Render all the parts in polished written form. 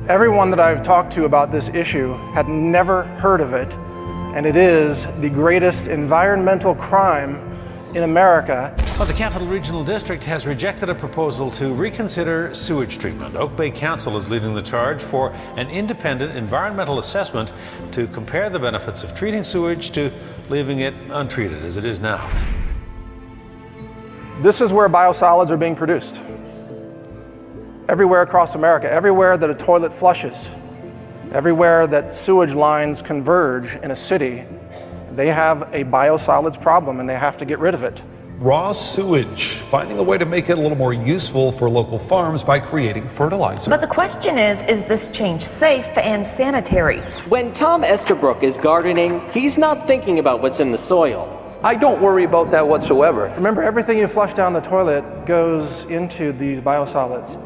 Everyone that I've talked to about this issue had never heard of it, and it is the greatest environmental crime in America. Well, the Capital Regional District has rejected a proposal to reconsider sewage treatment. Oak Bay Council is leading the charge for an independent environmental assessment to compare the benefits of treating sewage to leaving it untreated as it is now. This is where biosolids are being produced. Everywhere across America, everywhere that a toilet flushes, everywhere that sewage lines converge in a city, they have a biosolids problem and they have to get rid of it. Raw sewage, finding a way to make it a little more useful for local farms by creating fertilizer. But the question is this change safe and sanitary? When Tom Estabrook is gardening, he's not thinking about what's in the soil. I don't worry about that whatsoever. Remember, everything you flush down the toilet goes into these biosolids.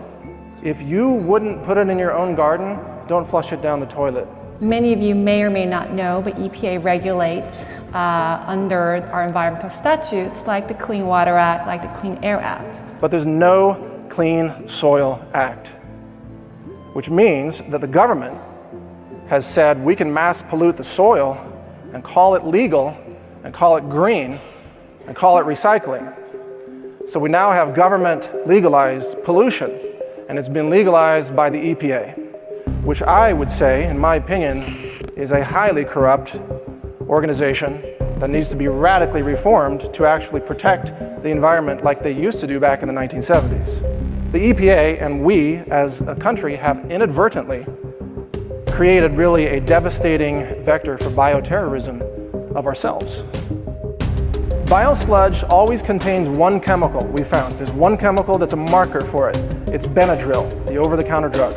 If you wouldn't put it in your own garden, don't flush it down the toilet. Many of you may or may not know, but EPA regulates under our environmental statutes like the Clean Water Act, like the Clean Air Act. But there's no Clean Soil Act, which means that the government has said we can mass pollute the soil and call it legal and call it green and call it recycling. So we now have government legalized pollution, and it's been legalized by the EPA, which I would say, in my opinion, is a highly corrupt organization that needs to be radically reformed to actually protect the environment like they used to do back in the 1970s. The EPA and we as a country have inadvertently created really a devastating vector for bioterrorism of ourselves. Biosludge always contains one chemical, we found. There's one chemical that's a marker for it. It's Benadryl, the over-the-counter drug.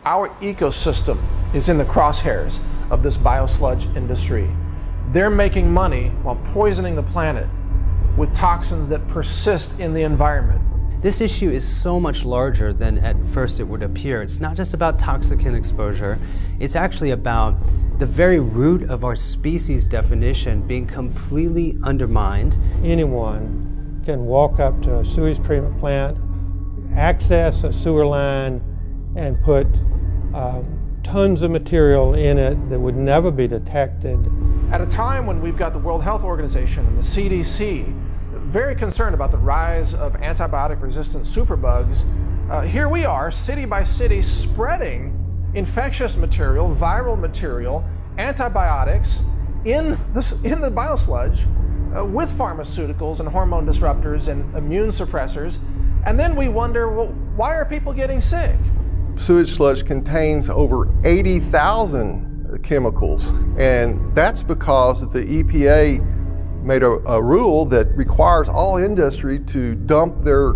Our ecosystem is in the crosshairs of this biosludge industry. They're making money while poisoning the planet with toxins that persist in the environment. This issue is so much larger than at first it would appear. It's not just about toxicant exposure, it's actually about the very root of our species definition being completely undermined. Anyone can walk up to a sewage treatment plant, access a sewer line, and put tons of material in it that would never be detected. At a time when we've got the World Health Organization and the CDC very concerned about the rise of antibiotic-resistant superbugs, here we are, city by city, spreading infectious material, viral material, antibiotics in the biosludge with pharmaceuticals and hormone disruptors and immune suppressors. And then we wonder, well, why are people getting sick? Sewage sludge contains over 80,000 chemicals, and that's because the EPA made a rule that requires all industry to dump their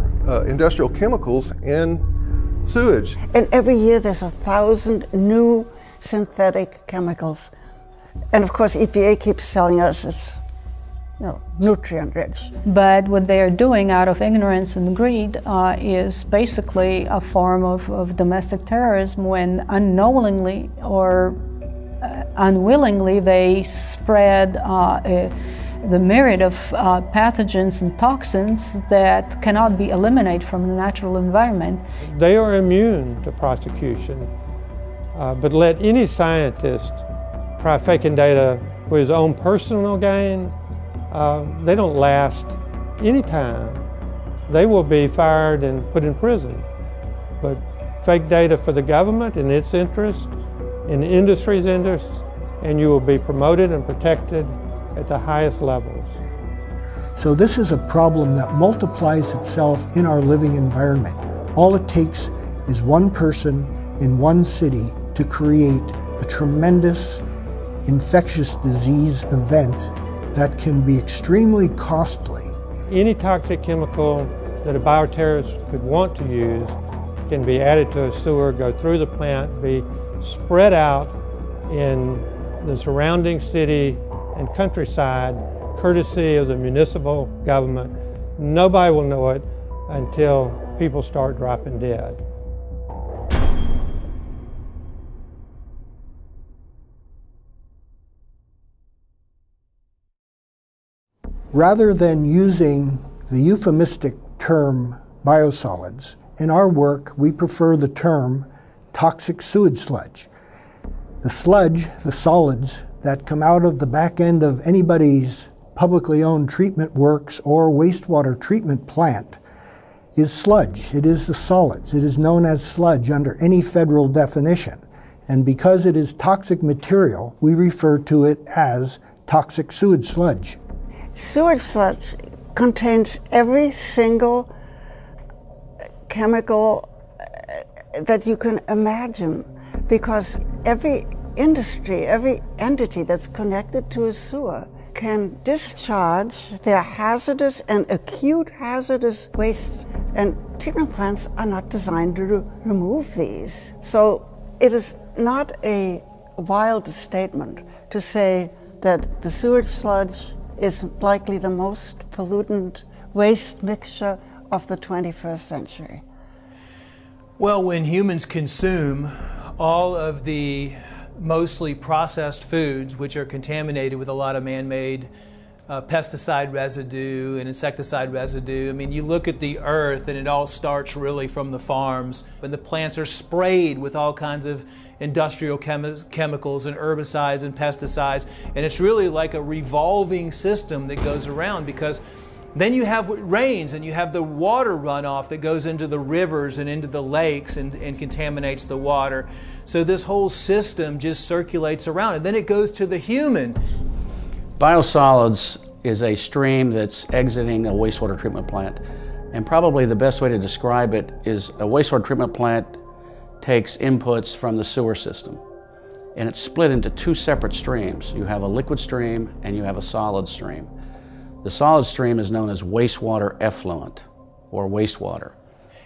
industrial chemicals in sewage. And every year there's 1,000 new synthetic chemicals. And of course EPA keeps telling us it's nutrient rich. But what they are doing out of ignorance and greed is basically a form of domestic terrorism when unknowingly or unwillingly they spread the myriad of pathogens and toxins that cannot be eliminated from the natural environment. They are immune to prosecution, but let any scientist try faking data for his own personal gain, they don't last any time. They will be fired and put in prison. But fake data for the government in its interest, in the industry's interest, and you will be promoted and protected at the highest levels. So this is a problem that multiplies itself in our living environment. All it takes is one person in one city to create a tremendous infectious disease event that can be extremely costly. Any toxic chemical that a bioterrorist could want to use can be added to a sewer, go through the plant, be spread out in the surrounding city and countryside, courtesy of the municipal government. Nobody will know it until people start dropping dead. Rather than using the euphemistic term biosolids, in our work we prefer the term toxic sewage sludge. The sludge, the solids that come out of the back end of anybody's publicly owned treatment works or wastewater treatment plant is sludge. It is the solids. It is known as sludge under any federal definition. And because it is toxic material, we refer to it as toxic sewage sludge. Sewage sludge contains every single chemical that you can imagine, because every industry, every entity that's connected to a sewer can discharge their hazardous and acute hazardous waste, and treatment plants are not designed to remove these. So it is not a wild statement to say that the sewage sludge is likely the most pollutant waste mixture of the 21st century. Well, when humans consume all of the mostly processed foods, which are contaminated with a lot of man-made pesticide residue and insecticide residue. I mean, you look at the earth and it all starts really from the farms, and the plants are sprayed with all kinds of industrial chemicals and herbicides and pesticides, and it's really like a revolving system that goes around, because then you have what rains and you have the water runoff that goes into the rivers and into the lakes and contaminates the water. So this whole system just circulates around, and then it goes to the human. Biosolids is a stream that's exiting a wastewater treatment plant. And probably the best way to describe it is a wastewater treatment plant takes inputs from the sewer system, and it's split into two separate streams. You have a liquid stream and you have a solid stream. The solid stream is known as wastewater effluent or wastewater.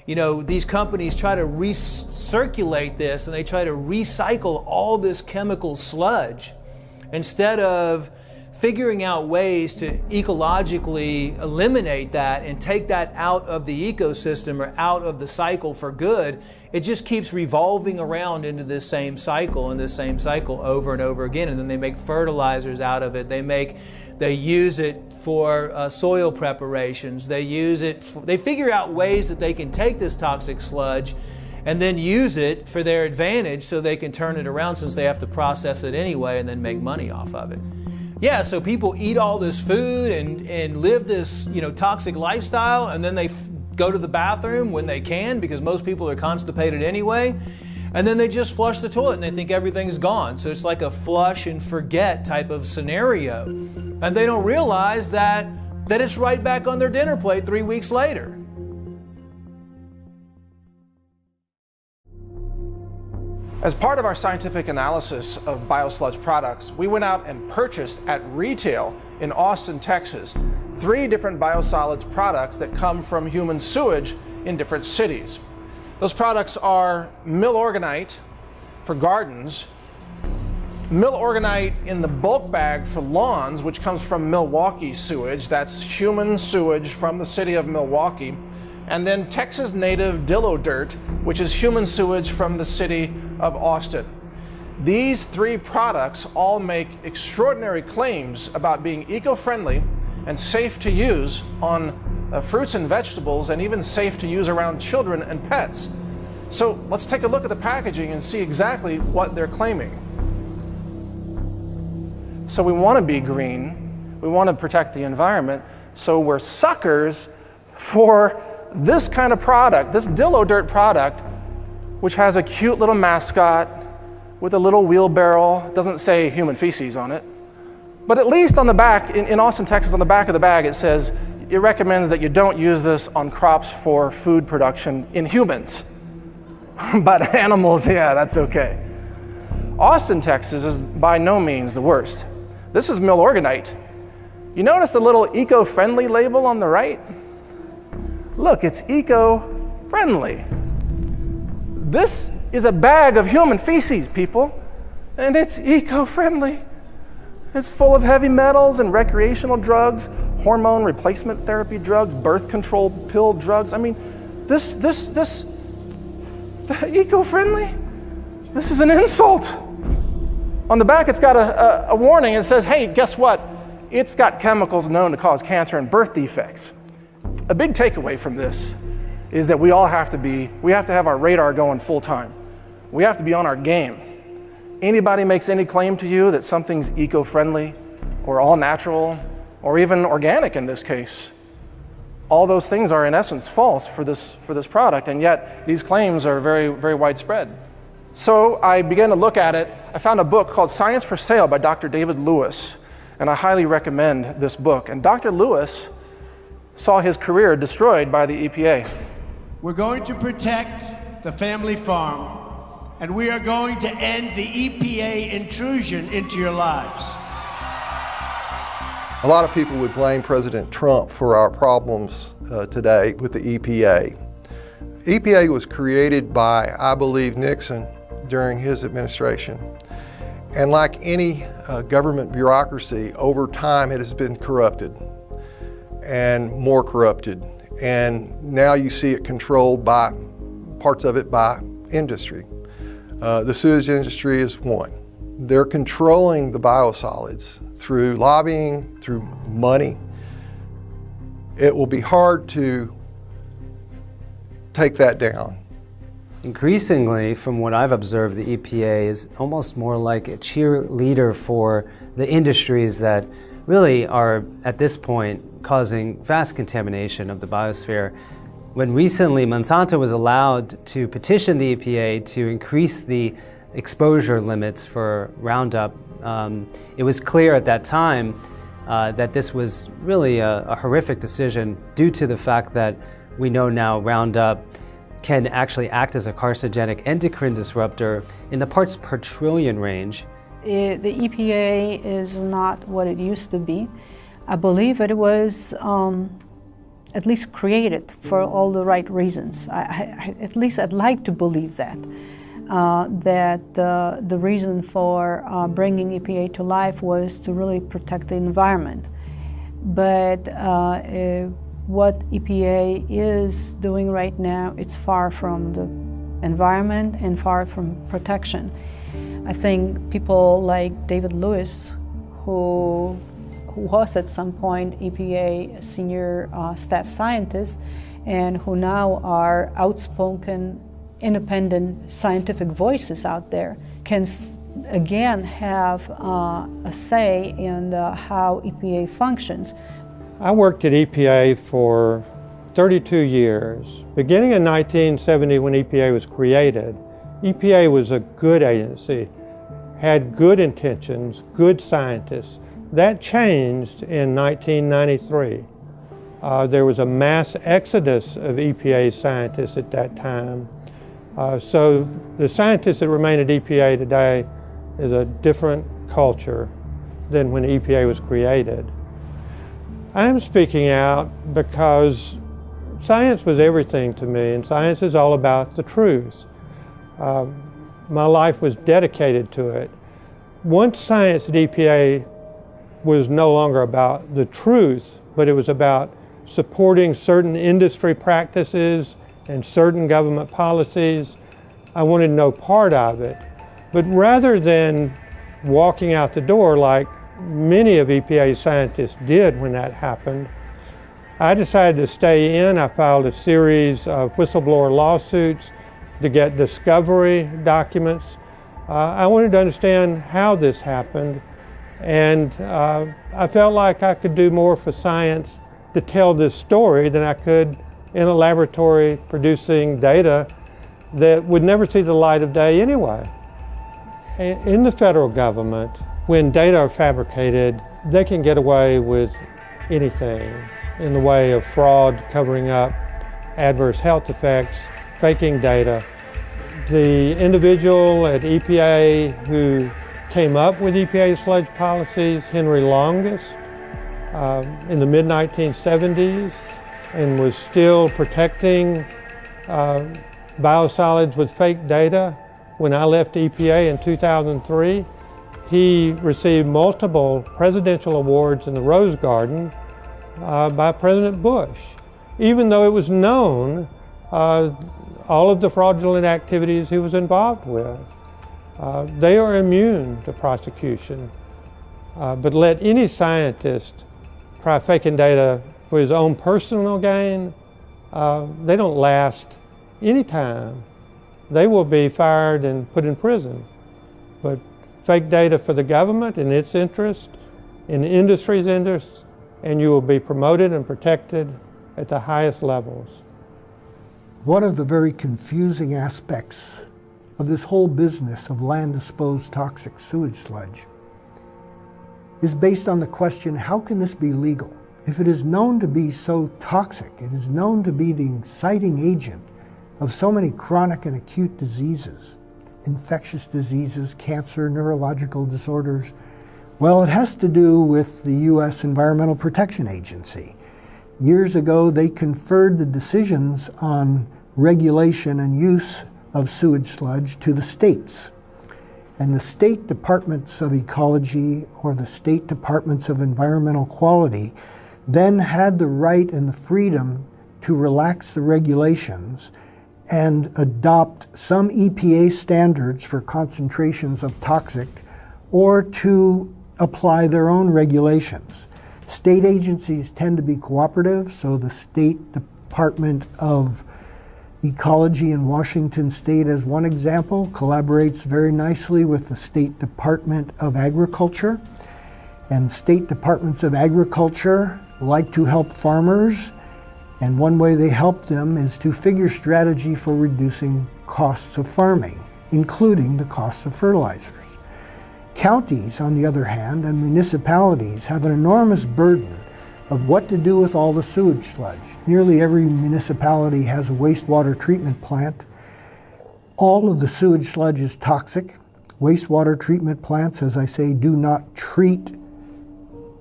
You know, these companies try to recirculate this, and they try to recycle all this chemical sludge instead of figuring out ways to ecologically eliminate that and take that out of the ecosystem or out of the cycle for good. It just keeps revolving around into this same cycle and this same cycle over and over again. And then they make fertilizers out of it. They use it for soil preparations. They figure out ways that they can take this toxic sludge and then use it for their advantage, so they can turn it around, since they have to process it anyway and then make money off of it. Yeah, so people eat all this food and live this, toxic lifestyle, and then they go to the bathroom when they can, because most people are constipated anyway, and then they just flush the toilet and they think everything's gone. So it's like a flush and forget type of scenario. And they don't realize that it's right back on their dinner plate 3 weeks later. As part of our scientific analysis of biosludge products, we went out and purchased at retail in Austin, Texas, 3 different biosolids products that come from human sewage in different cities. Those products are Milorganite for gardens, Milorganite in the bulk bag for lawns, which comes from Milwaukee sewage. That's human sewage from the city of Milwaukee. And then Texas native Dillo dirt, which is human sewage from the city of Austin. These 3 products all make extraordinary claims about being eco-friendly and safe to use on fruits and vegetables, and even safe to use around children and pets. So let's take a look at the packaging and see exactly what they're claiming. So we want to be green, we want to protect the environment, so we're suckers for this kind of product, this Dillo dirt product, which has a cute little mascot with a little wheelbarrow. It doesn't say human feces on it. But at least on the back, in Austin, Texas, on the back of the bag, it says it recommends that you don't use this on crops for food production in humans. But animals, yeah, that's okay. Austin, Texas is by no means the worst. This is Milorganite. You notice the little eco-friendly label on the right? Look, it's eco-friendly. This is a bag of human feces, people, and it's eco-friendly. It's full of heavy metals and recreational drugs, hormone replacement therapy drugs, birth control pill drugs. I mean, This eco-friendly? This is an insult. On the back, it's got a warning. It says, hey, guess what? It's got chemicals known to cause cancer and birth defects. A big takeaway from this is that we have to have our radar going full time. We have to be on our game. Anybody makes any claim to you that something's eco-friendly or all natural or even organic in this case, all those things are in essence false for this product, and yet these claims are very, very widespread. So I began to look at it. I found a book called Science for Sale by Dr. David Lewis, and I highly recommend this book. And Dr. Lewis saw his career destroyed by the EPA. We're going to protect the family farm, and we are going to end the EPA intrusion into your lives. A lot of people would blame President Trump for our problems today with the EPA. EPA was created by, I believe, Nixon during his administration. And like any government bureaucracy, over time it has been corrupted and more corrupted. And now you see it controlled by parts of it by industry. The sewage industry is one. They're controlling the biosolids through lobbying, through money. It will be hard to take that down. Increasingly, from what I've observed, the EPA is almost more like a cheerleader for the industries that really are, at this point, causing vast contamination of the biosphere. When recently Monsanto was allowed to petition the EPA to increase the exposure limits for Roundup, it was clear at that time that this was really a horrific decision due to the fact that we know now Roundup can actually act as a carcinogenic endocrine disruptor in the parts per trillion range. The EPA is not what it used to be. I believe it was at least created for all the right reasons. At least I'd like to believe that. The reason for bringing EPA to life was to really protect the environment. But what EPA is doing right now, it's far from the environment and far from protection. I think people like David Lewis, who was at some point EPA senior staff scientist and who now are outspoken independent scientific voices out there, can again have a say in how EPA functions. I worked at EPA for 32 years. Beginning in 1970 when EPA was created, EPA was a good agency, had good intentions, good scientists. That changed in 1993. There was a mass exodus of EPA scientists at that time. So the scientists that remain at EPA today is a different culture than when EPA was created. I am speaking out because science was everything to me, and science is all about the truth. My life was dedicated to it. Once science at EPA was no longer about the truth, but it was about supporting certain industry practices and certain government policies, I wanted no part of it. But rather than walking out the door like many of EPA's scientists did when that happened, I decided to stay in. I filed a series of whistleblower lawsuits to get discovery documents. I wanted to understand how this happened, and I felt like I could do more for science to tell this story than I could in a laboratory producing data that would never see the light of day anyway. In the federal government, when data are fabricated, they can get away with anything in the way of fraud, covering up adverse health effects, faking data. The individual at EPA who came up with EPA sludge policies, Henry Longus, in the mid-1970s, and was still protecting biosolids with fake data. When I left EPA in 2003, he received multiple presidential awards in the Rose Garden by President Bush, even though it was known all of the fraudulent activities he was involved with. They are immune to prosecution. But let any scientist try faking data for his own personal gain, they don't last any time. They will be fired and put in prison. But fake data for the government in its interest, in the industry's interest, and you will be promoted and protected at the highest levels. One of the very confusing aspects of this whole business of land-disposed toxic sewage sludge is based on the question, how can this be legal? If it is known to be so toxic, it is known to be the inciting agent of so many chronic and acute diseases, infectious diseases, cancer, neurological disorders, well, it has to do with the U.S. Environmental Protection Agency. Years ago, they conferred the decisions on regulation and use of sewage sludge to the states. And the state departments of ecology or the state departments of environmental quality then had the right and the freedom to relax the regulations and adopt some EPA standards for concentrations of toxic or to apply their own regulations. State agencies tend to be cooperative, so the State Department of Ecology in Washington State, as one example, collaborates very nicely with the State Department of Agriculture. And state departments of agriculture like to help farmers, and one way they help them is to figure strategy for reducing costs of farming, including the costs of fertilizers. Counties, on the other hand, and municipalities have an enormous burden of what to do with all the sewage sludge. Nearly every municipality has a wastewater treatment plant. All of the sewage sludge is toxic. Wastewater treatment plants, as I say, do not treat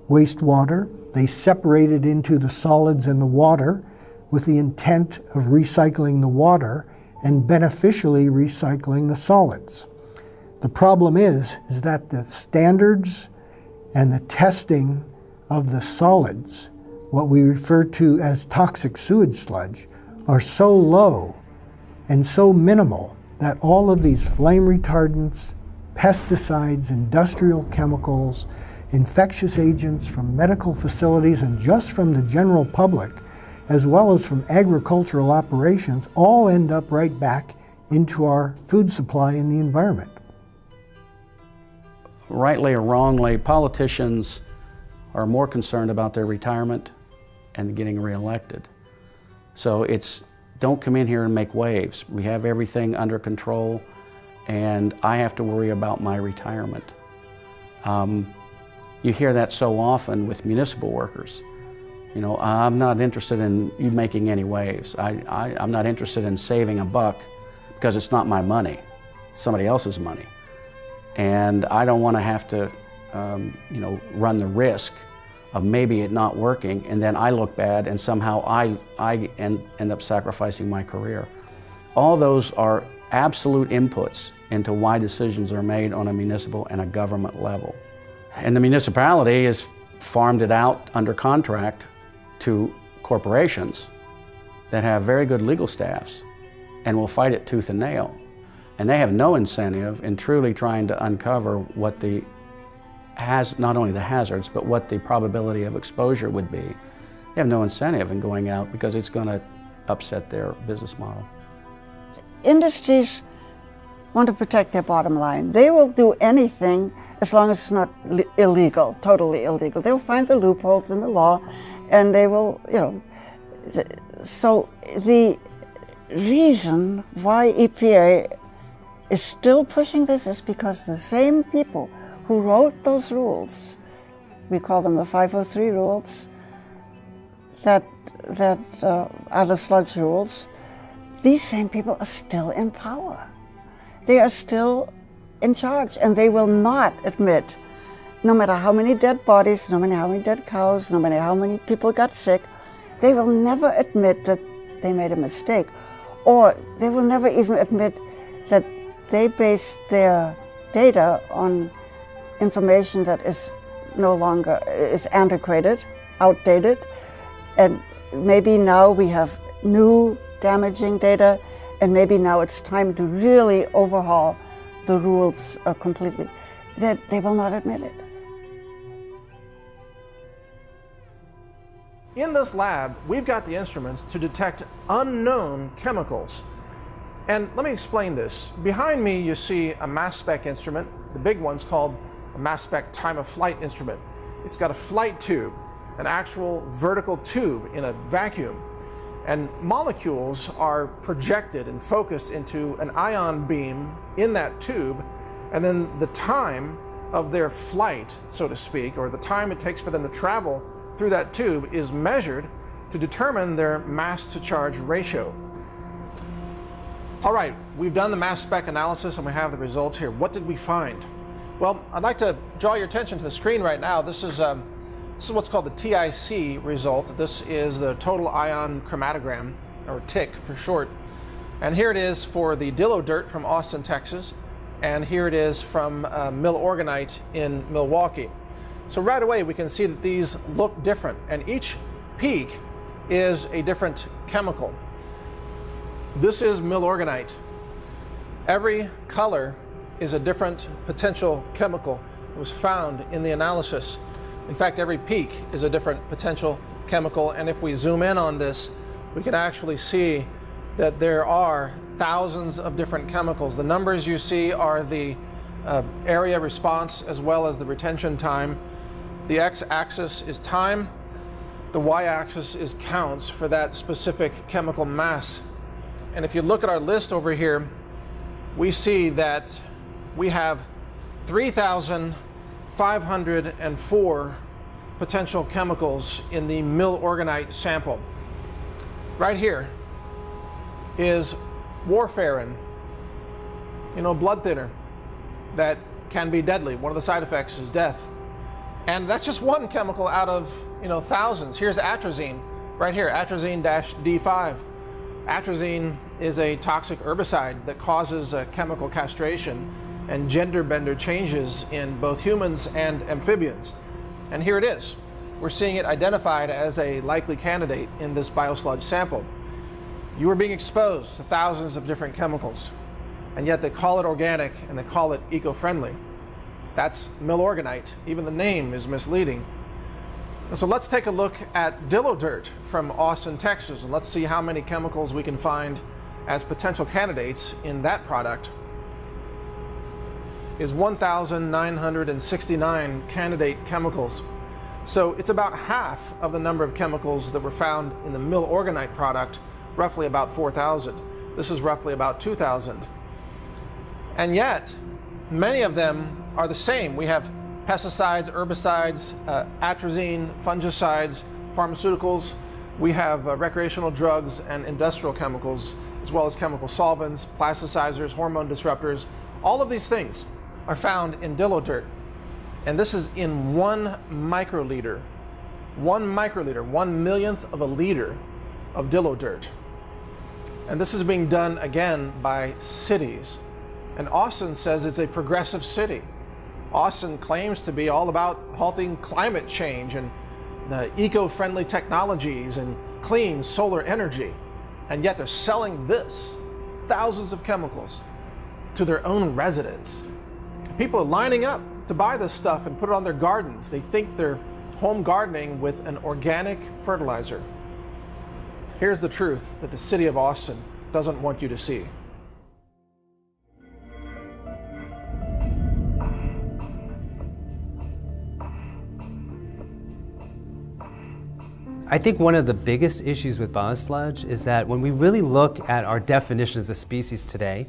wastewater. They separate it into the solids and the water with the intent of recycling the water and beneficially recycling the solids. The problem is that the standards and the testing of the solids, what we refer to as toxic sewage sludge, are so low and so minimal that all of these flame retardants, pesticides, industrial chemicals, infectious agents from medical facilities and just from the general public, as well as from agricultural operations, all end up right back into our food supply and the environment. Rightly or wrongly, politicians are more concerned about their retirement and getting reelected. So it's, don't come in here and make waves. We have everything under control, and I have to worry about my retirement. You hear that so often with municipal workers. You know, I'm not interested in you making any waves. I'm not interested in saving a buck because it's not my money, it's somebody else's money. And I don't want to have to, you know, run the risk of maybe it not working, and then I look bad, and somehow I end up sacrificing my career. All those are absolute inputs into why decisions are made on a municipal and a government level. And the municipality has farmed it out under contract to corporations that have very good legal staffs and will fight it tooth and nail. And they have no incentive in truly trying to uncover what not only the hazards, but what the probability of exposure would be. They have no incentive in going out because it's going to upset their business model. Industries want to protect their bottom line. They will do anything as long as it's not illegal, totally illegal. They'll find the loopholes in the law, and they will, you know. So the reason why EPA is still pushing this is because the same people who wrote those rules, we call them the 503 rules, that are the sludge rules, these same people are still in power. They are still in charge, and they will not admit, no matter how many dead bodies, no matter how many dead cows, no matter how many people got sick, they will never admit that they made a mistake, or they will never even admit that they based their data on information that is no longer, is antiquated, outdated, and maybe now we have new damaging data, and maybe now it's time to really overhaul the rules completely, that they will not admit it. In this lab, we've got the instruments to detect unknown chemicals. And let me explain this. Behind me, you see a mass spec instrument. The big one's called a mass spec time of flight instrument. It's got a flight tube, an actual vertical tube in a vacuum. And molecules are projected and focused into an ion beam in that tube, and then the time of their flight, so to speak, or the time it takes for them to travel through that tube is measured to determine their mass to charge ratio. All right, we've done the mass spec analysis and we have the results here. What did we find? Well, I'd like to draw your attention to the screen right now. This is what's called the TIC result. This is the total ion chromatogram, or TIC for short. And here it is for the dillo dirt from Austin, Texas. And here it is from milorganite in Milwaukee. So right away we can see that these look different, and each peak is a different chemical. This is milorganite. Every color is a different potential chemical that was found in the analysis. In fact, every peak is a different potential chemical, and if we zoom in on this, we can actually see that there are thousands of different chemicals. The numbers you see are the area response as well as the retention time. The x-axis is time, the y-axis is counts for that specific chemical mass. And if you look at our list over here, we see that we have 3,504 potential chemicals in the milorganite sample. Right here is warfarin, blood thinner that can be deadly. One of the side effects is death. And that's just one chemical out of thousands. Here's atrazine, right here, atrazine-D5. Atrazine is a toxic herbicide that causes chemical castration and gender bender changes in both humans and amphibians. And here it is. We're seeing it identified as a likely candidate in this biosludge sample. You are being exposed to thousands of different chemicals, and yet they call it organic and they call it eco-friendly. That's milorganite. Even the name is misleading. And so let's take a look at dillo dirt from Austin, Texas, and let's see how many chemicals we can find as potential candidates in that product. Is 1,969 candidate chemicals. So it's about half of the number of chemicals that were found in the milorganite product, roughly about 4,000. This is roughly about 2,000. And yet, many of them are the same. We have pesticides, herbicides, atrazine, fungicides, pharmaceuticals. We have recreational drugs and industrial chemicals, as well as chemical solvents, plasticizers, hormone disruptors. All of these things are found in dillo dirt. And this is in 1 microliter. 1 microliter, 1/1,000,000th of a liter of dillo dirt. And this is being done again by cities. And Austin says it's a progressive city. Austin claims to be all about halting climate change and the eco-friendly technologies and clean solar energy. And yet they're selling this, thousands of chemicals, to their own residents. People are lining up to buy this stuff and put it on their gardens. They think they're home gardening with an organic fertilizer. Here's the truth that the city of Austin doesn't want you to see. I think one of the biggest issues with biosludge is that when we really look at our definitions of species today,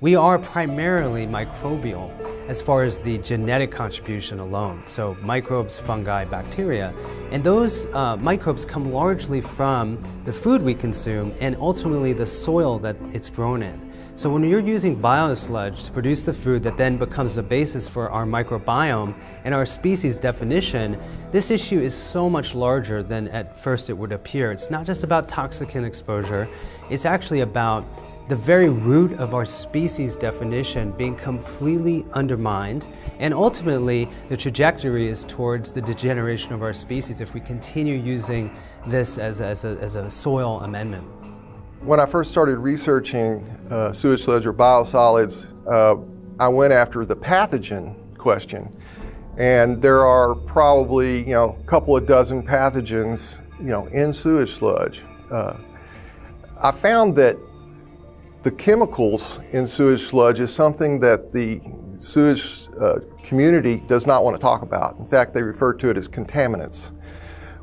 we are primarily microbial as far as the genetic contribution alone. So microbes, fungi, bacteria, and those microbes come largely from the food we consume and ultimately the soil that it's grown in. So when you're using biosludge to produce the food that then becomes the basis for our microbiome and our species definition, this issue is so much larger than at first it would appear. It's not just about toxicant exposure, it's actually about the very root of our species definition being completely undermined, and ultimately the trajectory is towards the degeneration of our species if we continue using this as a soil amendment. When I first started researching sewage sludge or biosolids, I went after the pathogen question. And there are probably, a couple of dozen pathogens, in sewage sludge. I found that the chemicals in sewage sludge is something that the sewage community does not want to talk about. In fact, they refer to it as contaminants.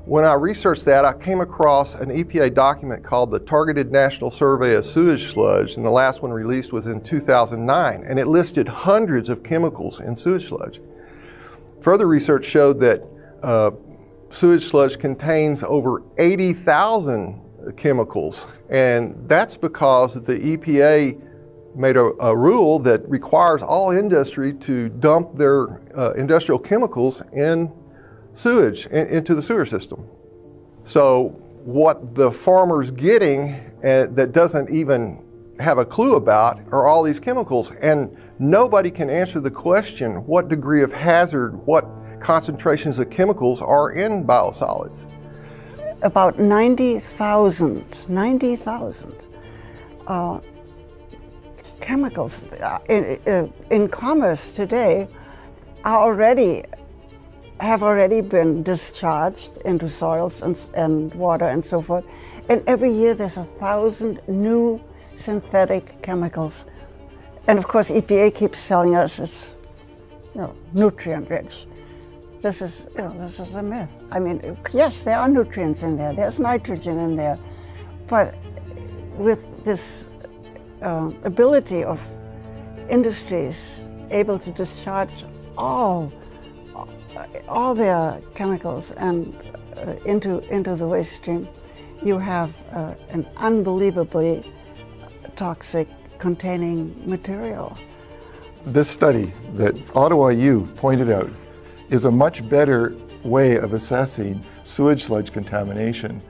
When I researched that, I came across an EPA document called the Targeted National Survey of Sewage Sludge, and the last one released was in 2009, and it listed hundreds of chemicals in sewage sludge. Further research showed that sewage sludge contains over 80,000 chemicals, and that's because the EPA made a rule that requires all industry to dump their industrial chemicals in sewage, into the sewer system. So what the farmer's getting that doesn't even have a clue about are all these chemicals, and nobody can answer the question what degree of hazard, what concentrations of chemicals are in biosolids. About 90,000 chemicals in commerce today have already been discharged into soils and water and so forth. And every year there's 1,000 new synthetic chemicals. And of course EPA keeps telling us it's nutrient rich. This is a myth. I mean, yes, there are nutrients in there, there's nitrogen in there, but with this ability of industries able to discharge all their chemicals and into the waste stream, you have an unbelievably toxic containing material. This study that Ottawa U pointed out is a much better way of assessing sewage sludge contamination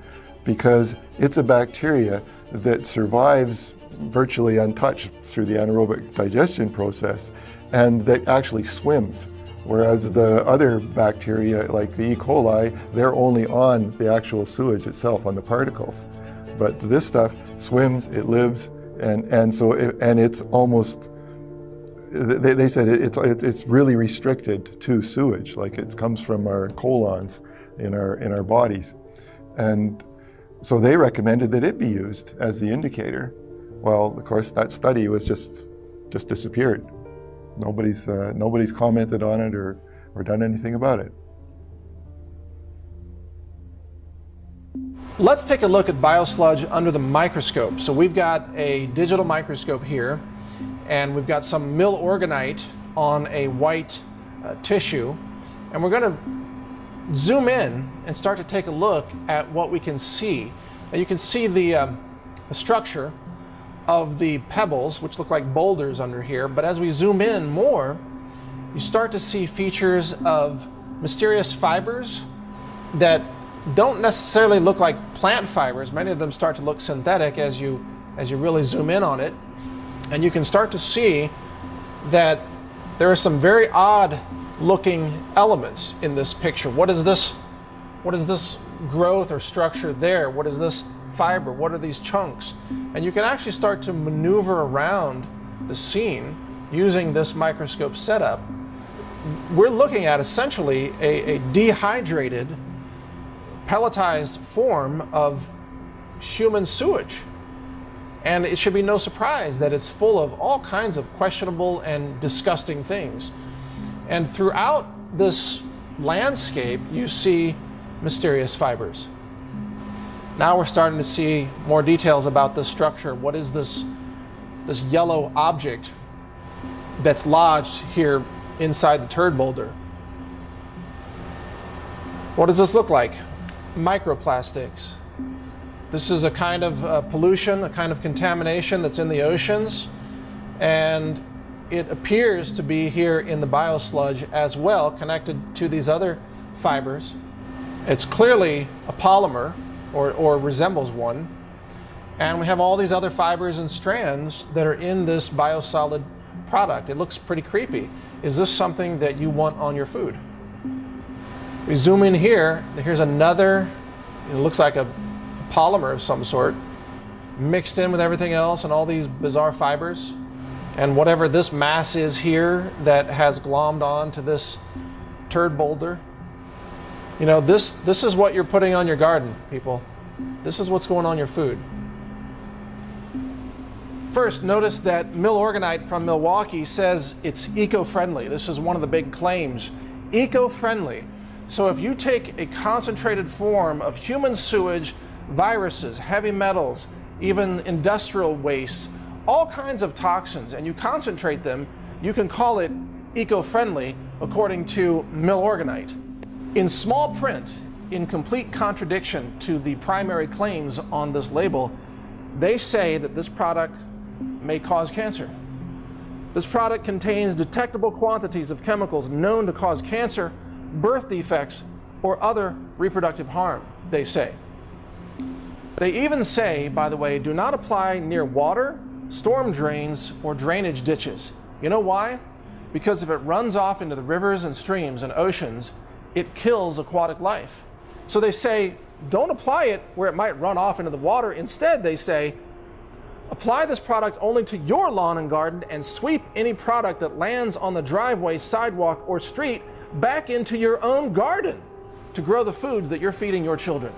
because it's a bacteria that survives virtually untouched through the anaerobic digestion process and that actually swims. Whereas the other bacteria, like the E. coli, they're only on the actual sewage itself, on the particles. But this stuff swims, it lives, and it's almost, they said it's really restricted to sewage, like it comes from our colons in our bodies. And so they recommended that it be used as the indicator. Well, of course, that study was just disappeared. Nobody's commented on it or done anything about it. Let's take a look at biosludge under the microscope. So we've got a digital microscope here, and we've got some mill organite on a white tissue, and we're going to zoom in and start to take a look at what we can see. Now you can see the structure of the pebbles, which look like boulders under here, but as we zoom in more, you start to see features of mysterious fibers that don't necessarily look like plant fibers. Many of them start to look synthetic as you really zoom in on it, and you can start to see that there are some very odd looking elements in this picture. What is this growth or structure there? What is this fiber? What are these chunks? And you can actually start to maneuver around the scene using this microscope setup. We're looking at essentially a dehydrated, pelletized form of human sewage. And it should be no surprise that it's full of all kinds of questionable and disgusting things. And throughout this landscape, you see mysterious fibers. Now we're starting to see more details about this structure. What is this yellow object that's lodged here inside the turd boulder? What does this look like? Microplastics. This is a kind of pollution, a kind of contamination that's in the oceans, and it appears to be here in the biosludge as well, connected to these other fibers. It's clearly a polymer, or resembles one, and we have all these other fibers and strands that are in this biosolid product. It looks pretty creepy. Is this something that you want on your food? We zoom in here, here's another, it looks like a polymer of some sort, mixed in with everything else and all these bizarre fibers. And whatever this mass is here that has glommed on to this turd boulder, you know, this is what you're putting on your garden, people. This is what's going on your food. First, notice that Milorganite from Milwaukee says it's eco-friendly. This is one of the big claims. Eco-friendly. So if you take a concentrated form of human sewage, viruses, heavy metals, even industrial waste, all kinds of toxins, and you concentrate them, you can call it eco-friendly, according to Milorganite. In small print, in complete contradiction to the primary claims on this label, they say that this product may cause cancer. This product contains detectable quantities of chemicals known to cause cancer, birth defects, or other reproductive harm, they say. They even say, by the way, do not apply near water, storm drains, or drainage ditches. You know why? Because if it runs off into the rivers and streams and oceans, it kills aquatic life. So they say, don't apply it where it might run off into the water. Instead, they say, apply this product only to your lawn and garden and sweep any product that lands on the driveway, sidewalk, or street back into your own garden to grow the foods that you're feeding your children.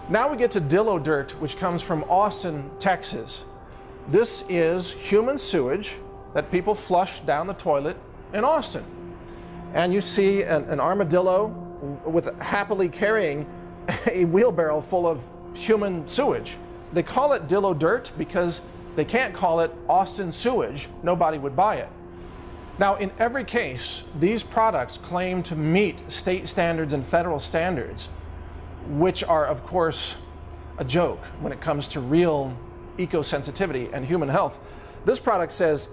Now we get to Dillo Dirt, which comes from Austin, Texas. This is human sewage that people flush down the toilet in Austin. And you see an armadillo with happily carrying a wheelbarrow full of human sewage. They call it Dillo Dirt because they can't call it Austin sewage. Nobody would buy it. Now, in every case, these products claim to meet state standards and federal standards, which are, of course, a joke when it comes to real eco-sensitivity and human health. This product says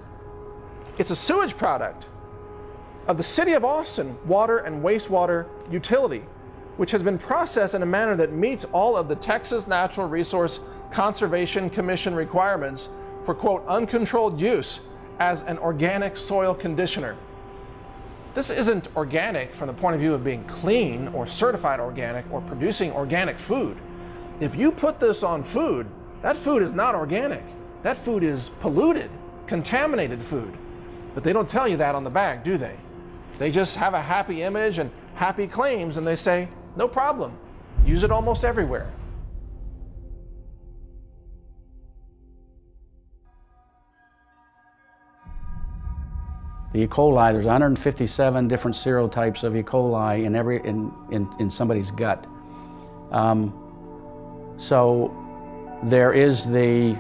it's a sewage product of the City of Austin water and wastewater utility, which has been processed in a manner that meets all of the Texas Natural Resource Conservation Commission requirements for, quote, uncontrolled use as an organic soil conditioner. This isn't organic from the point of view of being clean or certified organic or producing organic food. If you put this on food, that food is not organic. That food is polluted, contaminated food. But they don't tell you that on the bag, do they? They just have a happy image and happy claims, and they say, no problem, use it almost everywhere. The E. coli, there's 157 different serotypes of E. coli in somebody's gut. So there is the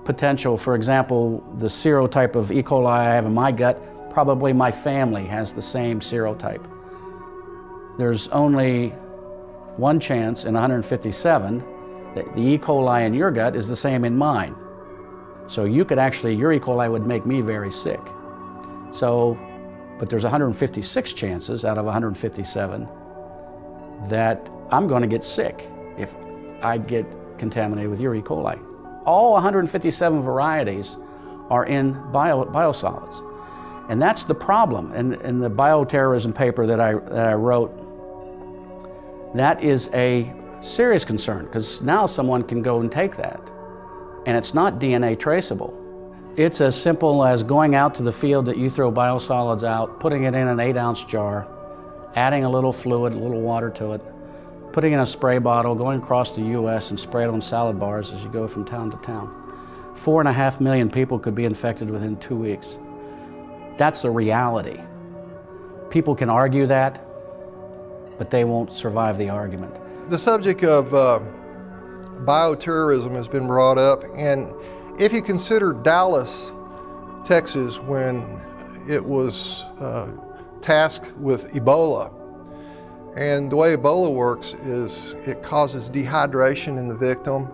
potential, for example, the serotype of E. coli I have in my gut, probably my family has the same serotype. There's only one chance in 157 that the E. coli in your gut is the same in mine. So you could actually, your E. coli would make me very sick. So, but there's 156 chances out of 157 that I'm going to get sick if I get contaminated with your E. coli. All 157 varieties are in biosolids. And that's the problem. In the bioterrorism paper that I wrote, that is a serious concern, because now someone can go and take that, and it's not DNA traceable. It's as simple as going out to the field that you throw biosolids out, putting it in an 8-ounce jar, adding a little fluid, a little water to it, putting it in a spray bottle, going across the U.S. and spray it on salad bars as you go from town to town. 4.5 million people could be infected within 2 weeks. That's the reality. People can argue that, but they won't survive the argument. The subject of bioterrorism has been brought up, and if you consider Dallas, Texas, when it was tasked with Ebola, and the way Ebola works is it causes dehydration in the victim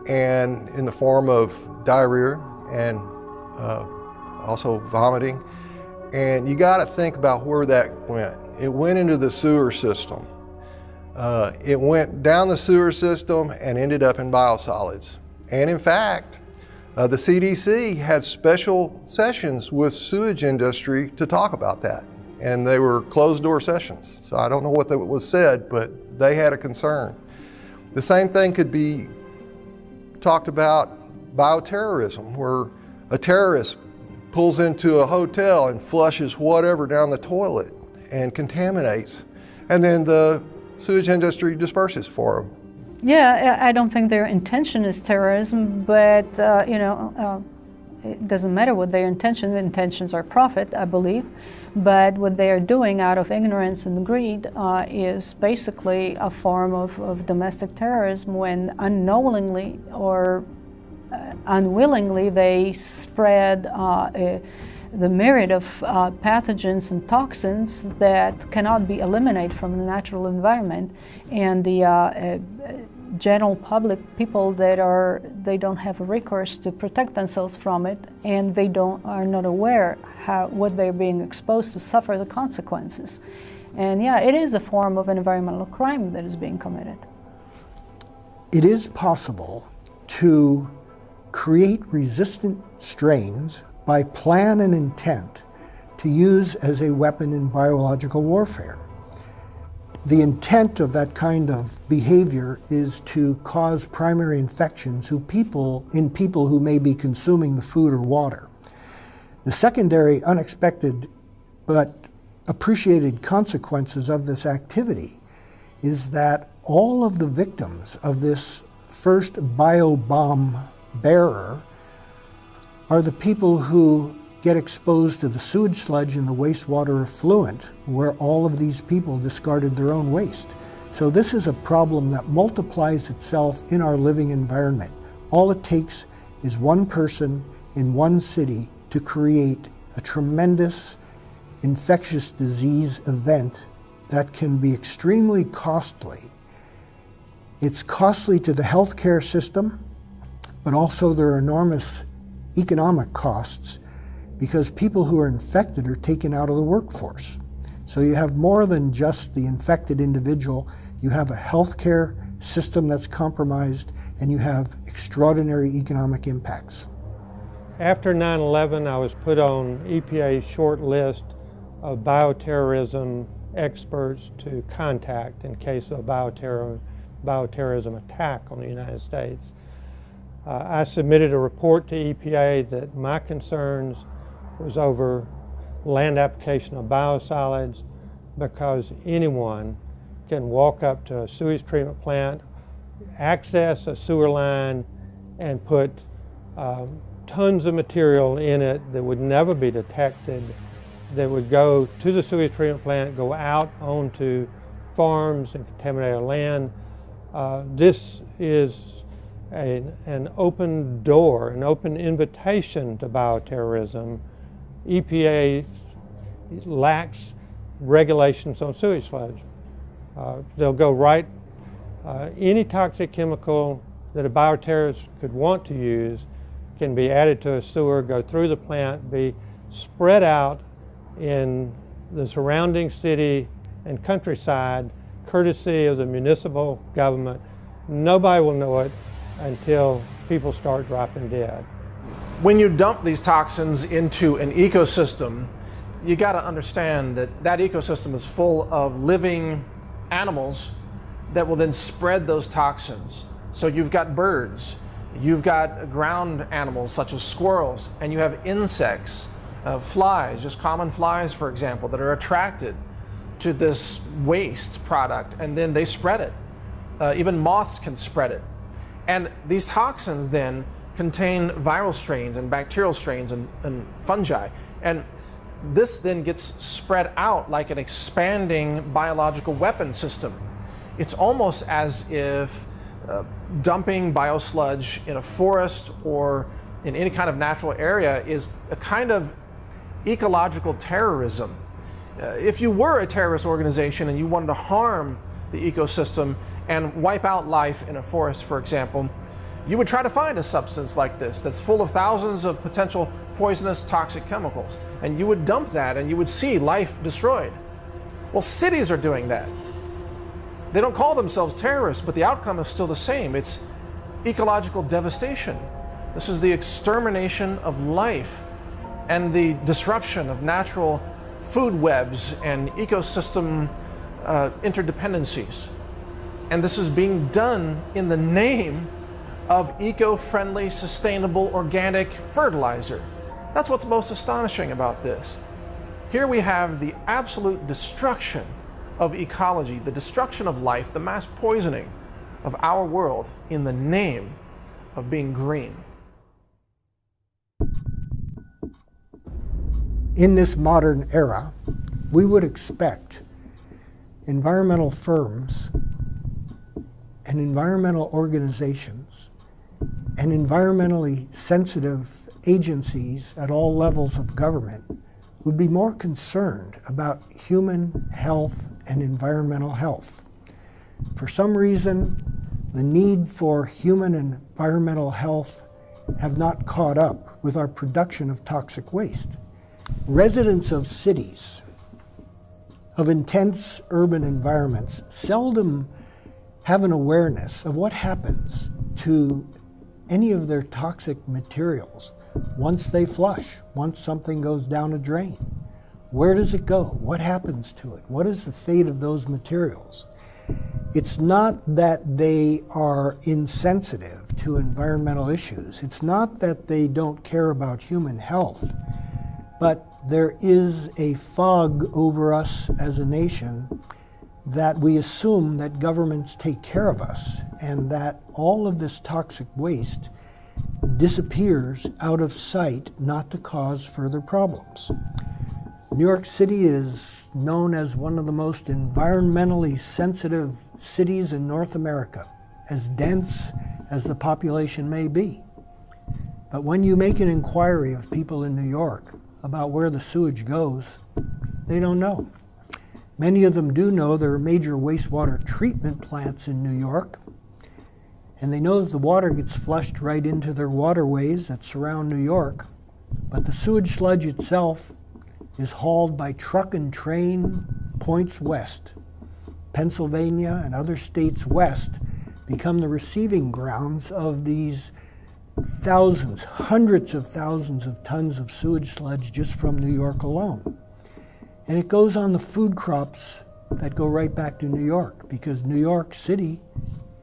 and in the form of diarrhea and also vomiting. And you got to think about where that went. It went into the sewer system. It went down the sewer system and ended up in biosolids. And in fact, the CDC had special sessions with sewage industry to talk about that. And they were closed-door sessions. So I don't know what was said, but they had a concern. The same thing could be talked about bioterrorism, where a terrorist pulls into a hotel and flushes whatever down the toilet and contaminates, and then the sewage industry disperses for them. Yeah, I don't think their intention is terrorism, but it doesn't matter what their intention. The intentions are profit, I believe. But what they are doing out of ignorance and greed is basically a form of domestic terrorism when unknowingly or unwillingly they spread the myriad of pathogens and toxins that cannot be eliminated from the natural environment, and the general public, people that they don't have a recourse to protect themselves from it, and they are not aware what they're being exposed to, suffer the consequences. And yeah, it is a form of an environmental crime that is being committed. It is possible to create resistant strains by plan and intent to use as a weapon in biological warfare. The intent of that kind of behavior is to cause primary infections in people who may be consuming the food or water. The secondary, unexpected, but appreciated consequences of this activity is that all of the victims of this first biobomb bearer are the people who get exposed to the sewage sludge in the wastewater effluent where all of these people discarded their own waste. So this is a problem that multiplies itself in our living environment. All it takes is one person in one city to create a tremendous infectious disease event that can be extremely costly. It's costly to the healthcare system, but also there are enormous economic costs because people who are infected are taken out of the workforce. So you have more than just the infected individual, you have a healthcare system that's compromised, and you have extraordinary economic impacts. After 9/11, I was put on EPA's short list of bioterrorism experts to contact in case of a bioterrorism attack on the United States. I submitted a report to EPA that my concerns was over land application of biosolids because anyone can walk up to a sewage treatment plant, access a sewer line, and put tons of material in it that would never be detected, that would go to the sewage treatment plant, go out onto farms and contaminate our land. This is an open door, an open invitation to bioterrorism. EPA lacks regulations on sewage sludge. They'll go right, any toxic chemical that a bioterrorist could want to use can be added to a sewer, go through the plant, be spread out in the surrounding city and countryside, courtesy of the municipal government. Nobody will know it until people start dropping dead. When you dump these toxins into an ecosystem, you got to understand that that ecosystem is full of living animals that will then spread those toxins. So you've got birds, you've got ground animals such as squirrels, and you have insects, flies, just common flies, for example, that are attracted to this waste product, and then they spread it. Even moths can spread it. And these toxins then contain viral strains and bacterial strains and fungi. And this then gets spread out like an expanding biological weapon system. It's almost as if dumping biosludge in a forest or in any kind of natural area is a kind of ecological terrorism. If you were a terrorist organization and you wanted to harm the ecosystem and wipe out life in a forest, for example, you would try to find a substance like this that's full of thousands of potential poisonous toxic chemicals, and you would dump that and you would see life destroyed. Well, cities are doing that. They don't call themselves terrorists, but the outcome is still the same. It's ecological devastation. This is the extermination of life and the disruption of natural food webs and ecosystem interdependencies. And this is being done in the name of eco-friendly, sustainable, organic fertilizer. That's what's most astonishing about this. Here we have the absolute destruction of ecology, the destruction of life, the mass poisoning of our world in the name of being green. In this modern era, we would expect environmental firms and environmental organizations and environmentally sensitive agencies at all levels of government would be more concerned about human health and environmental health. For some reason, the need for human and environmental health have not caught up with our production of toxic waste. Residents of cities, of intense urban environments, seldom have an awareness of what happens to any of their toxic materials once they flush, once something goes down a drain. Where does it go? What happens to it? What is the fate of those materials? It's not that they are insensitive to environmental issues. It's not that they don't care about human health, but there is a fog over us as a nation that we assume that governments take care of us and that all of this toxic waste disappears out of sight, not to cause further problems. New York City is known as one of the most environmentally sensitive cities in North America, as dense as the population may be. But when you make an inquiry of people in New York about where the sewage goes, they don't know. Many of them do know there are major wastewater treatment plants in New York, and they know that the water gets flushed right into their waterways that surround New York, but the sewage sludge itself is hauled by truck and train points west. Pennsylvania and other states west become the receiving grounds of these thousands, hundreds of thousands of tons of sewage sludge just from New York alone. And it goes on the food crops that go right back to New York, because New York City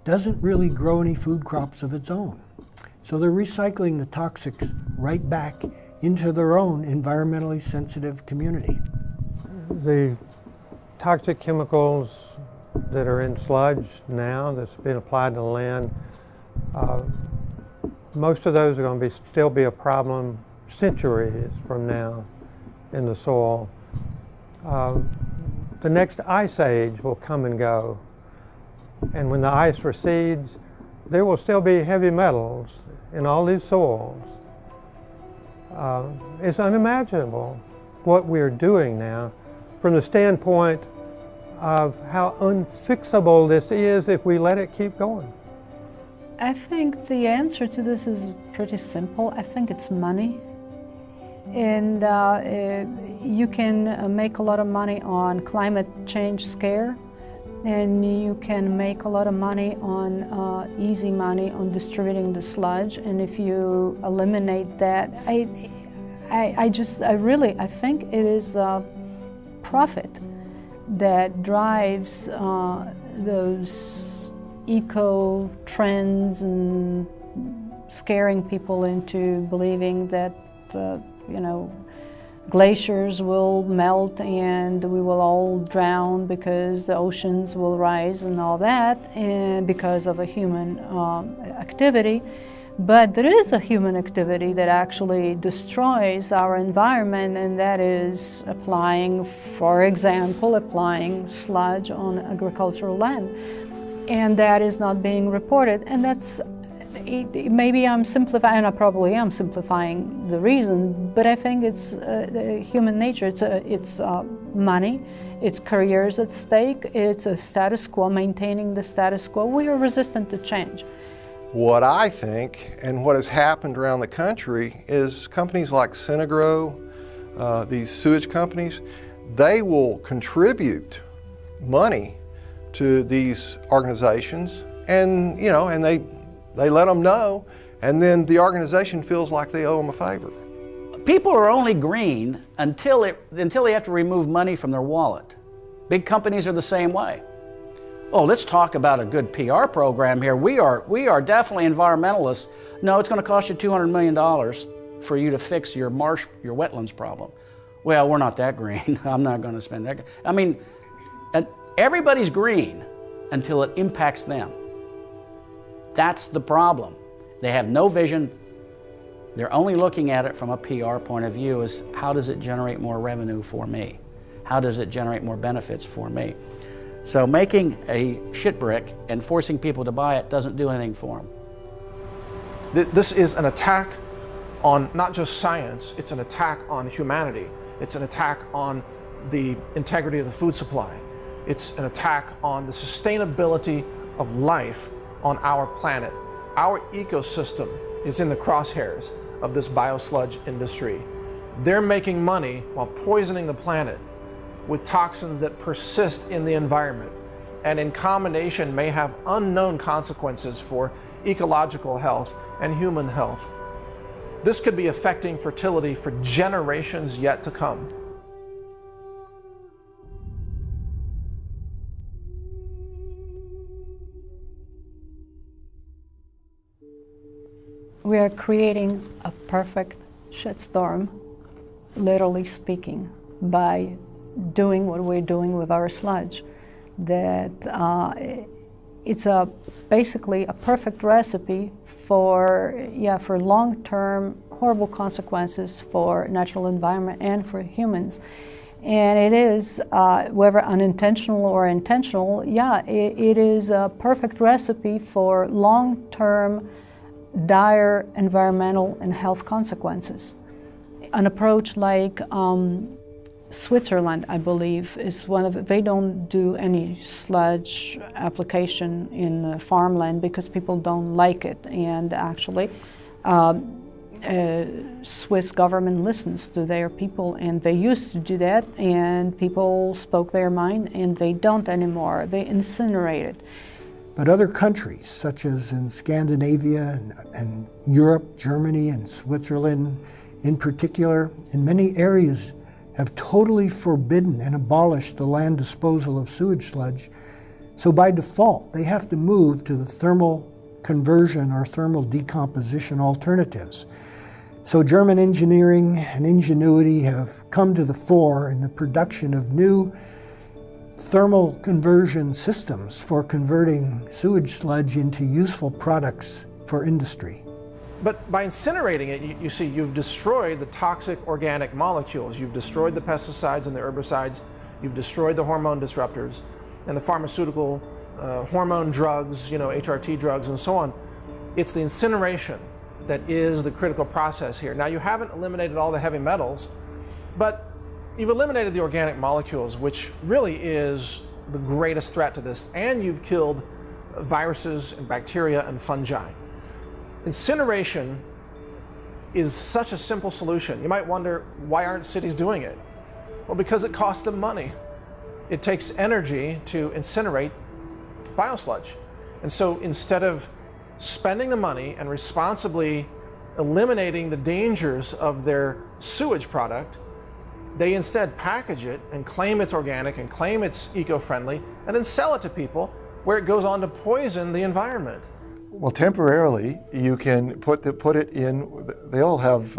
doesn't really grow any food crops of its own. So they're recycling the toxics right back into their own environmentally sensitive community. The toxic chemicals that are in sludge now that's been applied to land, most of those are going to still be a problem centuries from now in the soil. The next ice age will come and go, and when the ice recedes, there will still be heavy metals in all these soils. It's unimaginable what we're doing now from the standpoint of how unfixable this is if we let it keep going. I think the answer to this is pretty simple. I think it's money. And you can make a lot of money on climate change scare, and you can make a lot of money on easy money on distributing the sludge. And if you eliminate that, I think it is profit that drives those eco trends and scaring people into believing that glaciers will melt and we will all drown because the oceans will rise and all that, and because of a human activity. But there is a human activity that actually destroys our environment, and that is applying, for example, applying sludge on agricultural land. And that is not being reported. And that's, maybe I'm simplifying, and I probably am simplifying the reason, but I think it's human nature. It's money, it's careers at stake, it's a status quo, maintaining the status quo. We are resistant to change. What I think, and what has happened around the country, is companies like Censored, these sewage companies, they will contribute money to these organizations, and they let them know, and then the organization feels like they owe them a favor. People are only green until they have to remove money from their wallet. Big companies are the same way. oh, let's talk about a good PR program here. We are definitely environmentalists. No, it's going to cost you $200 million for you to fix your wetlands problem. Well, we're not that green. I'm not going to spend that. I mean, everybody's green until it impacts them. That's the problem. They have no vision. They're only looking at it from a PR point of view as how does it generate more revenue for me? How does it generate more benefits for me? So making a shit brick and forcing people to buy it doesn't do anything for them. This is an attack on not just science, it's an attack on humanity. It's an attack on the integrity of the food supply. It's an attack on the sustainability of life on our planet. Our ecosystem is in the crosshairs of this biosludge industry. They're making money while poisoning the planet with toxins that persist in the environment and in combination may have unknown consequences for ecological health and human health. This could be affecting fertility for generations yet to come. We are creating a perfect shitstorm, literally speaking, by doing what we're doing with our sludge. That it's basically a perfect recipe for long-term horrible consequences for natural environment and for humans. And it is, whether unintentional or intentional, it is a perfect recipe for long-term dire environmental and health consequences. An approach like Switzerland, I believe, is one of, they don't do any sludge application in farmland because people don't like it. And actually, Swiss government listens to their people, and they used to do that, and people spoke their mind, and they don't anymore. They incinerate it. But other countries, such as in Scandinavia and Europe, Germany and Switzerland in particular, in many areas have totally forbidden and abolished the land disposal of sewage sludge. So by default, they have to move to the thermal conversion or thermal decomposition alternatives. So German engineering and ingenuity have come to the fore in the production of new thermal conversion systems for converting sewage sludge into useful products for industry. But by incinerating it, you see, you've destroyed the toxic organic molecules. You've destroyed the pesticides and the herbicides. You've destroyed the hormone disruptors and the pharmaceutical hormone drugs, HRT drugs and so on. It's the incineration that is the critical process here. Now, you haven't eliminated all the heavy metals, but you've eliminated the organic molecules, which really is the greatest threat to this, and you've killed viruses and bacteria and fungi. Incineration is such a simple solution. You might wonder, why aren't cities doing it? Well, because it costs them money. It takes energy to incinerate biosludge. And so instead of spending the money and responsibly eliminating the dangers of their sewage product, they instead package it and claim it's organic and claim it's eco-friendly and then sell it to people where it goes on to poison the environment. Well, temporarily, you can put it in, they all have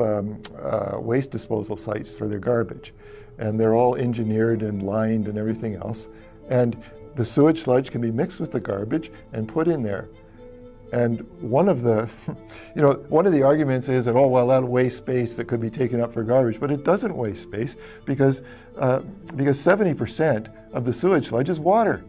waste disposal sites for their garbage, and they're all engineered and lined and everything else. And the sewage sludge can be mixed with the garbage and put in there. And one of the, one of the arguments is that, oh, well, that'll waste space that could be taken up for garbage, but it doesn't waste space because 70% of the sewage sludge is water.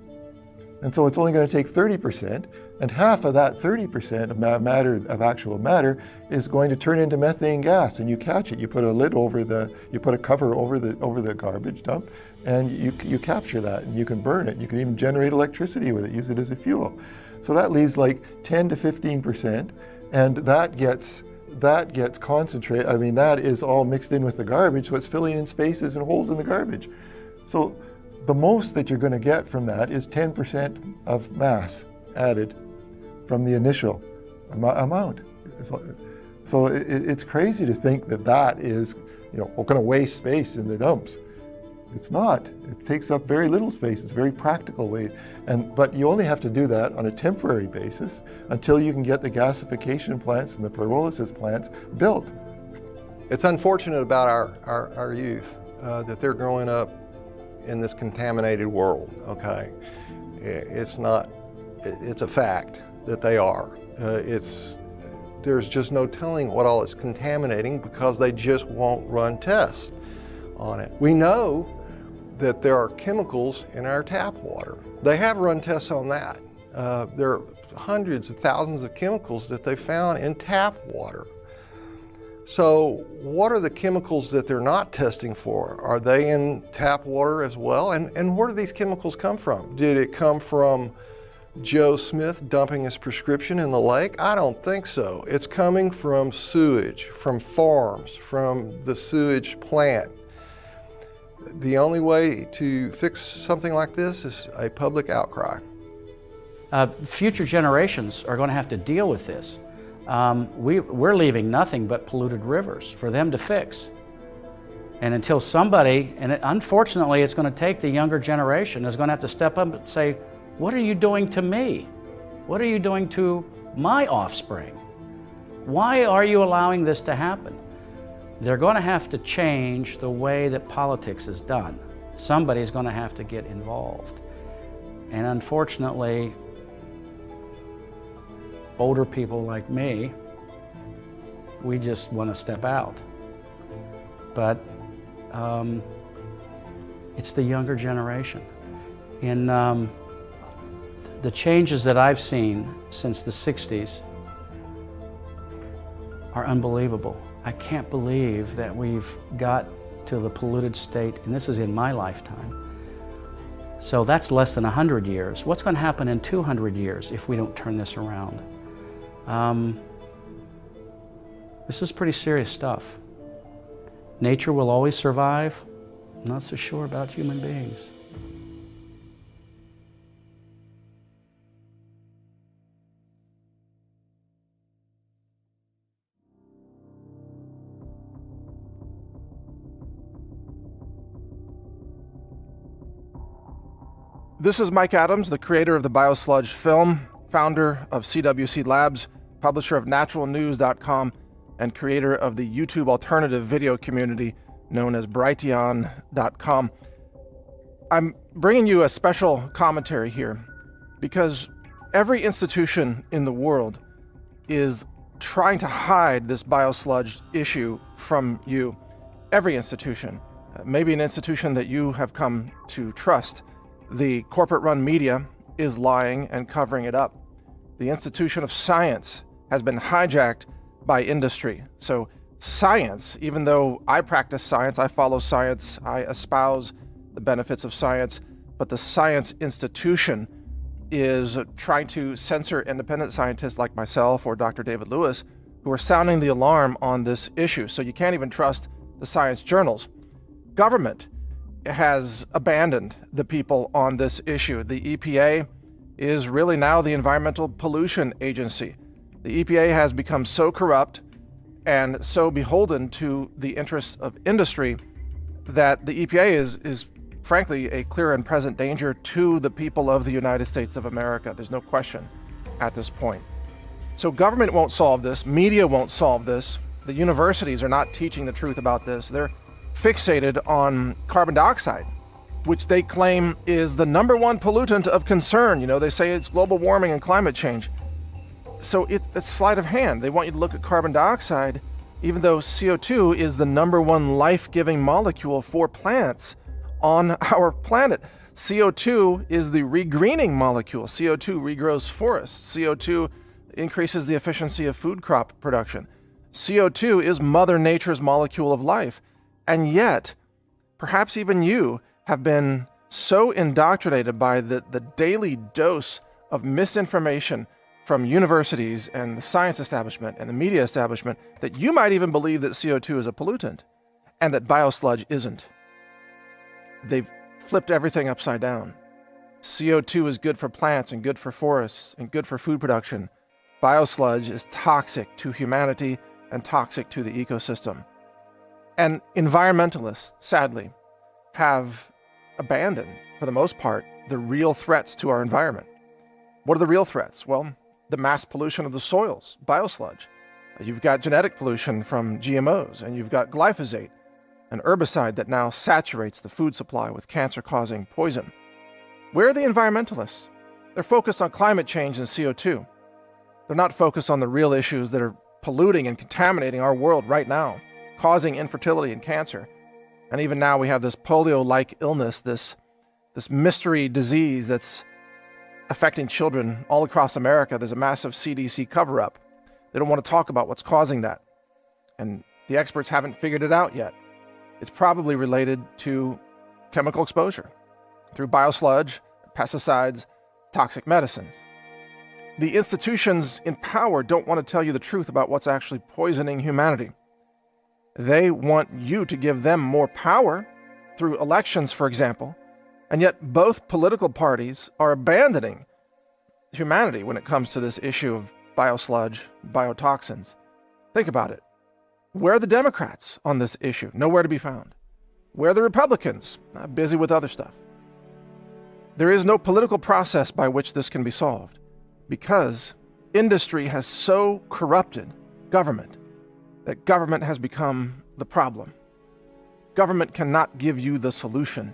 And so it's only going to take 30%, and half of that 30% of actual matter is going to turn into methane gas, and you catch it. You put a lid over you put a cover over the garbage dump, and you capture that, and you can burn it. You can even generate electricity with it, use it as a fuel. So that leaves like 10 to 15%, and that gets concentrated. I mean, that is all mixed in with the garbage, so it's filling in spaces and holes in the garbage. So the most that you're going to get from that is 10% of mass added from the initial amount. So it's crazy to think that is, going to waste space in the dumps. It's not. It takes up very little space. It's a very practical way. But you only have to do that on a temporary basis until you can get the gasification plants and the pyrolysis plants built. It's unfortunate about our youth that they're growing up in this contaminated world, okay? It's not, it's a fact that they are. There's just no telling what all is contaminating because they just won't run tests on it. We know that there are chemicals in our tap water. They have run tests on that. There are hundreds of thousands of chemicals that they found in tap water. So what are the chemicals that they're not testing for? Are they in tap water as well? And where do these chemicals come from? Did it come from Joe Smith dumping his prescription in the lake? I don't think so. It's coming from sewage, from farms, from the sewage plant. The only way to fix something like this is a public outcry. Future generations are going to have to deal with this. We're leaving nothing but polluted rivers for them to fix. And until somebody, and unfortunately it's going to take the younger generation, is going to have to step up and say, what are you doing to me? What are you doing to my offspring? Why are you allowing this to happen? They're going to have to change the way that politics is done. Somebody's going to have to get involved. And unfortunately, older people like me, we just want to step out. But it's the younger generation. In the changes that I've seen since the 60s are unbelievable. I can't believe that we've got to the polluted state, and this is in my lifetime. So that's less than 100 years. What's going to happen in 200 years if we don't turn this around? This is pretty serious stuff. Nature will always survive. I'm not so sure about human beings. This is Mike Adams, the creator of the Biosludged film, founder of CWC Labs, publisher of naturalnews.com, and creator of the YouTube alternative video community known as Brighteon.com. I'm bringing you a special commentary here because every institution in the world is trying to hide this biosludged issue from you. Every institution, maybe an institution that you have come to trust. The corporate-run media is lying and covering it up. The institution of science has been hijacked by industry. So science, even though I practice science, I follow science, I espouse the benefits of science, but the science institution is trying to censor independent scientists like myself or Dr. David Lewis, who are sounding the alarm on this issue. So you can't even trust the science journals. Government has abandoned the people on this issue. The EPA is really now the Environmental Pollution Agency. The EPA has become so corrupt and so beholden to the interests of industry that the EPA is frankly a clear and present danger to the people of the United States of America. There's no question at this point. So government won't solve this, media won't solve this, the universities are not teaching the truth about this. They're fixated on carbon dioxide, which they claim is the #1 pollutant of concern. You know, they say it's global warming and climate change. So it's sleight of hand. They want you to look at carbon dioxide, even though CO2 is the #1 life-giving molecule for plants on our planet. CO2 is the regreening molecule. CO2 regrows forests. CO2 increases the efficiency of food crop production. CO2 is Mother Nature's molecule of life. And yet, perhaps even you have been so indoctrinated by the daily dose of misinformation from universities and the science establishment and the media establishment that you might even believe that CO2 is a pollutant and that biosludge isn't. They've flipped everything upside down. CO2 is good for plants and good for forests and good for food production. Biosludge is toxic to humanity and toxic to the ecosystem. And environmentalists, sadly, have abandoned, for the most part, the real threats to our environment. What are the real threats? Well, the mass pollution of the soils, biosludge. You've got genetic pollution from GMOs, and you've got glyphosate, an herbicide that now saturates the food supply with cancer-causing poison. Where are the environmentalists? They're focused on climate change and CO2. They're not focused on the real issues that are polluting and contaminating our world right now, causing infertility and cancer. And even now we have this polio-like illness, this mystery disease that's affecting children all across America. There's a massive CDC cover-up. They don't want to talk about what's causing that. And the experts haven't figured it out yet. It's probably related to chemical exposure through biosludge, pesticides, toxic medicines. The institutions in power don't want to tell you the truth about what's actually poisoning humanity. They want you to give them more power through elections, for example, and yet both political parties are abandoning humanity when it comes to this issue of biosludge, biotoxins. Think about it. Where are the Democrats on this issue? Nowhere to be found. Where are the Republicans? Busy with other stuff. There is no political process by which this can be solved because industry has so corrupted government that government has become the problem. Government cannot give you the solution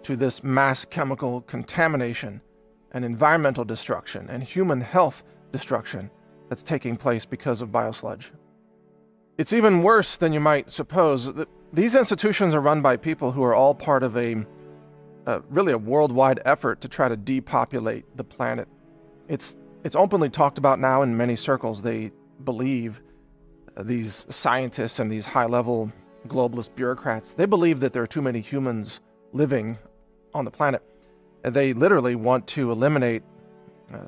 to this mass chemical contamination and environmental destruction and human health destruction that's taking place because of biosludge. It's even worse than you might suppose. These institutions are run by people who are all part of really a worldwide effort to try to depopulate the planet. It's openly talked about now in many circles. They believe, these scientists and these high-level globalist bureaucrats, they believe that there are too many humans living on the planet. And they literally want to eliminate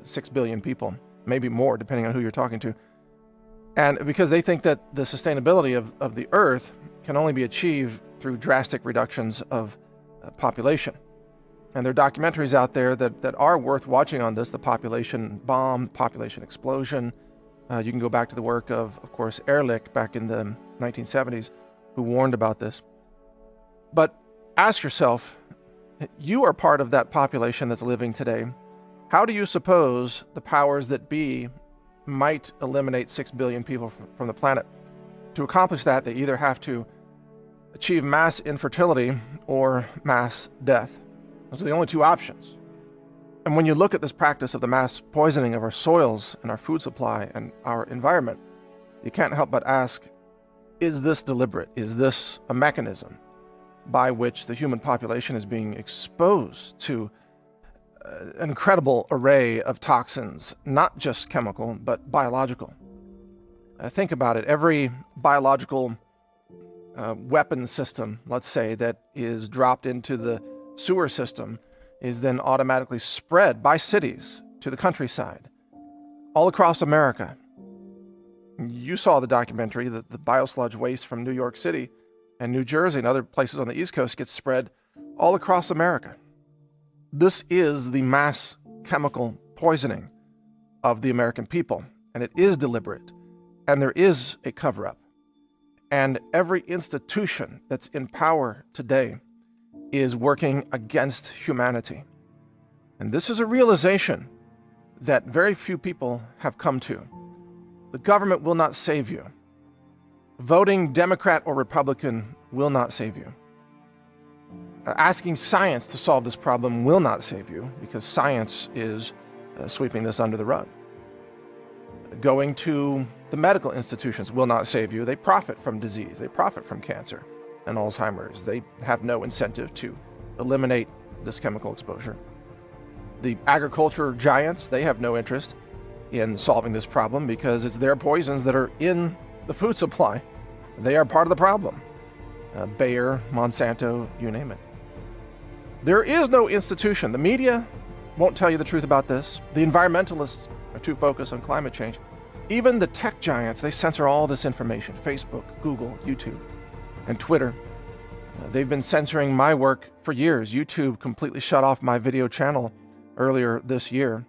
6 billion people, maybe more, depending on who you're talking to. And because they think that the sustainability of the Earth can only be achieved through drastic reductions of population. And there are documentaries out there that are worth watching on this, the population bomb, population explosion. You can go back to the work of course, Ehrlich back in the 1970s, who warned about this. But ask yourself, you are part of that population that's living today. How do you suppose the powers that be might eliminate 6 billion people from the planet? To accomplish that, they either have to achieve mass infertility or mass death. Those are the only two options. And when you look at this practice of the mass poisoning of our soils and our food supply and our environment, you can't help but ask, is this deliberate? Is this a mechanism by which the human population is being exposed to an incredible array of toxins, not just chemical, but biological? Think about it. Every biological weapon system, let's say, that is dropped into the sewer system is then automatically spread by cities to the countryside, all across America. You saw the documentary that the biosludge waste from New York City and New Jersey and other places on the East Coast gets spread all across America. This is the mass chemical poisoning of the American people, and it is deliberate, and there is a cover-up. And every institution that's in power today is working against humanity. And this is a realization that very few people have come to. The government will not save you. Voting Democrat or Republican will not save you. Asking science to solve this problem will not save you, because science is sweeping this under the rug. Going to the medical institutions will not save you. They profit from disease. They profit from cancer and Alzheimer's. They have no incentive to eliminate this chemical exposure. The agriculture giants, they have no interest in solving this problem because it's their poisons that are in the food supply. They are part of the problem. Bayer, Monsanto, you name it. There is no institution. The media won't tell you the truth about this. The environmentalists are too focused on climate change. Even the tech giants, they censor all this information. Facebook, Google, YouTube, and Twitter. They've been censoring my work for years. YouTube completely shut off my video channel earlier this year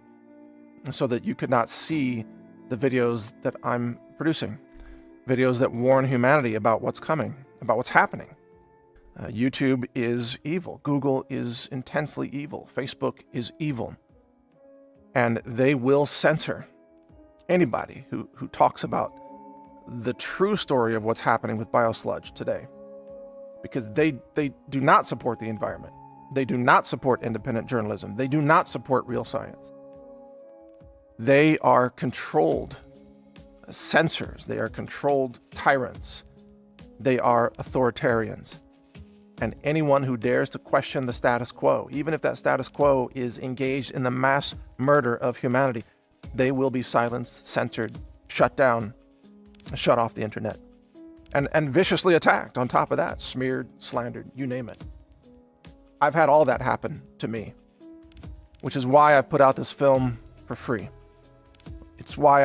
so that you could not see the videos that I'm producing. Videos that warn humanity about what's coming, about what's happening. YouTube is evil. Google is intensely evil. Facebook is evil. And they will censor anybody who talks about the true story of what's happening with Biosludged today. Because they do not support the environment. They do not support independent journalism. They do not support real science. They are controlled censors. They are controlled tyrants. They are authoritarians. And anyone who dares to question the status quo, even if that status quo is engaged in the mass murder of humanity, they will be silenced, censored, shut down, shut off the internet, and viciously attacked on top of that, smeared, slandered, you name it. I've had all that happen to me, which is why I've put out this film for free. It's why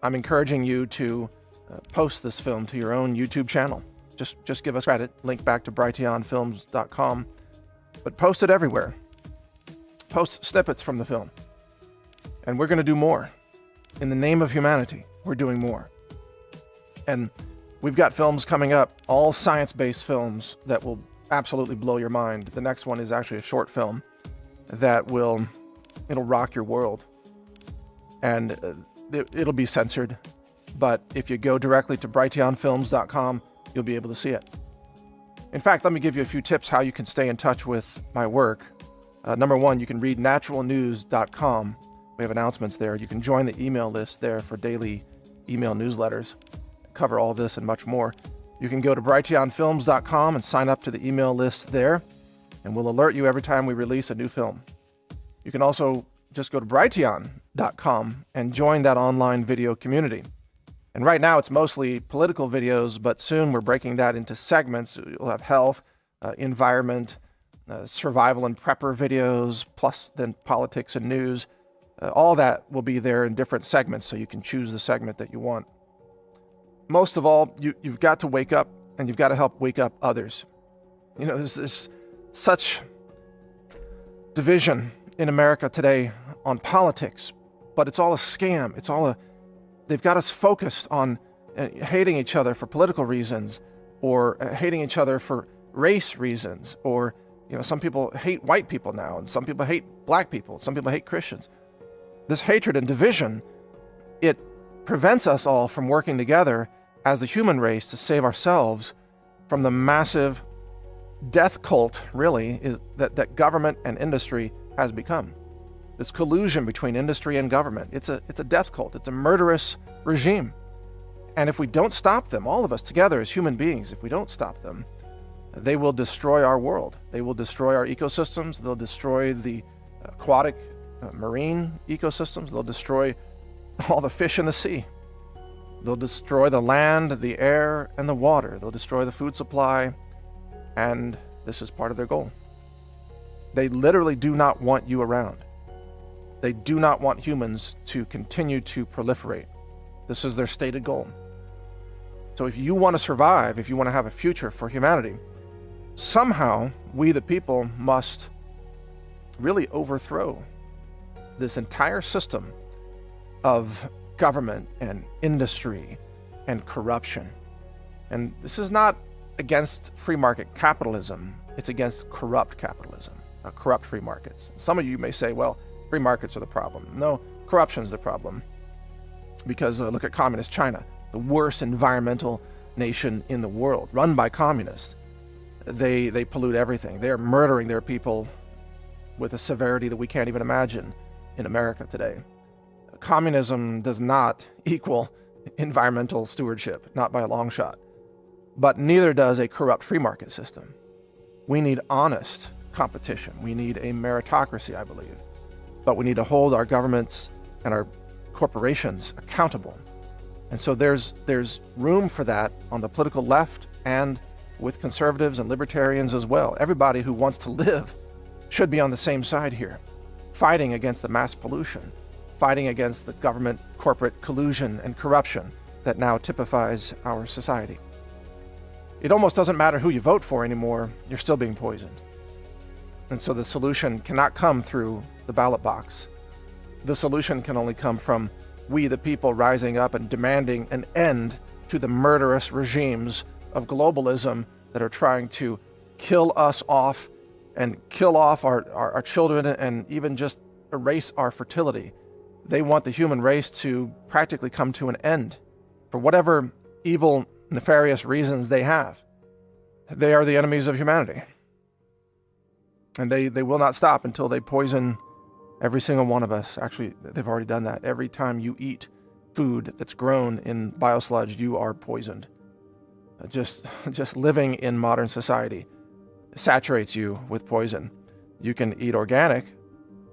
I'm encouraging you to post this film to your own YouTube channel. Just give us credit, link back to brighteonfilms.com, but post it everywhere. Post snippets from the film. And we're going to do more. In the name of humanity, we're doing more. And we've got films coming up, all science-based films that will absolutely blow your mind. The next one is actually a short film that it'll rock your world. And it'll be censored. But if you go directly to brighteonfilms.com, you'll be able to see it. In fact, let me give you a few tips how you can stay in touch with my work. Number one, you can read naturalnews.com. We have announcements there. You can join the email list there for daily email newsletters. Cover all this and much more. You can go to brighteonfilms.com and sign up to the email list there, and we'll alert you every time we release a new film. You can also just go to brighteon.com and join that online video community. And right now it's mostly political videos, but soon we're breaking that into segments. You'll have health, environment, survival and prepper videos, plus then politics and news. All that will be there in different segments, so you can choose the segment that you want. Most of all, you've got to wake up, and you've got to help wake up others. You know, there's such division in America today on politics, but it's all a scam. They've got us focused on hating each other for political reasons, or hating each other for race reasons, or some people hate white people now, and some people hate black people, some people hate Christians. This hatred and division, it prevents us all from working together as a human race to save ourselves from the massive death cult, really, that government and industry has become. This collusion between industry and government, it's a death cult. It's a murderous regime. And if we don't stop them, all of us together as human beings, if we don't stop them, they will destroy our world. They will destroy our ecosystems. They'll destroy the aquatic marine ecosystems. They'll destroy all the fish in the sea. They'll destroy the land, the air, and the water. They'll destroy the food supply, and this is part of their goal. They literally do not want you around. They do not want humans to continue to proliferate. This is their stated goal. So if you want to survive, if you want to have a future for humanity, somehow we the people must really overthrow this entire system of government and industry and corruption. And this is not against free market capitalism, it's against corrupt capitalism, corrupt free markets. Some of you may say, well, free markets are the problem. No, corruption is the problem. Because look at communist China, the worst environmental nation in the world, run by communists. They pollute everything. They're murdering their people with a severity that we can't even imagine in America today. Communism does not equal environmental stewardship, not by a long shot. But neither does a corrupt free market system. We need honest competition. We need a meritocracy, I believe. But we need to hold our governments and our corporations accountable. And so there's room for that on the political left and with conservatives and libertarians as well. Everybody who wants to live should be on the same side here, fighting against the mass pollution, fighting against the government corporate collusion and corruption that now typifies our society. It almost doesn't matter who you vote for anymore, you're still being poisoned. And so the solution cannot come through the ballot box. The solution can only come from we the people rising up and demanding an end to the murderous regimes of globalism that are trying to kill us off and kill off our children and even just erase our fertility. They want the human race to practically come to an end for whatever evil, nefarious reasons they have. They are the enemies of humanity. And they will not stop until they poison every single one of us. Actually, they've already done that. Every time you eat food that's grown in Biosludged, you are poisoned. Just living in modern society saturates you with poison. You can eat organic,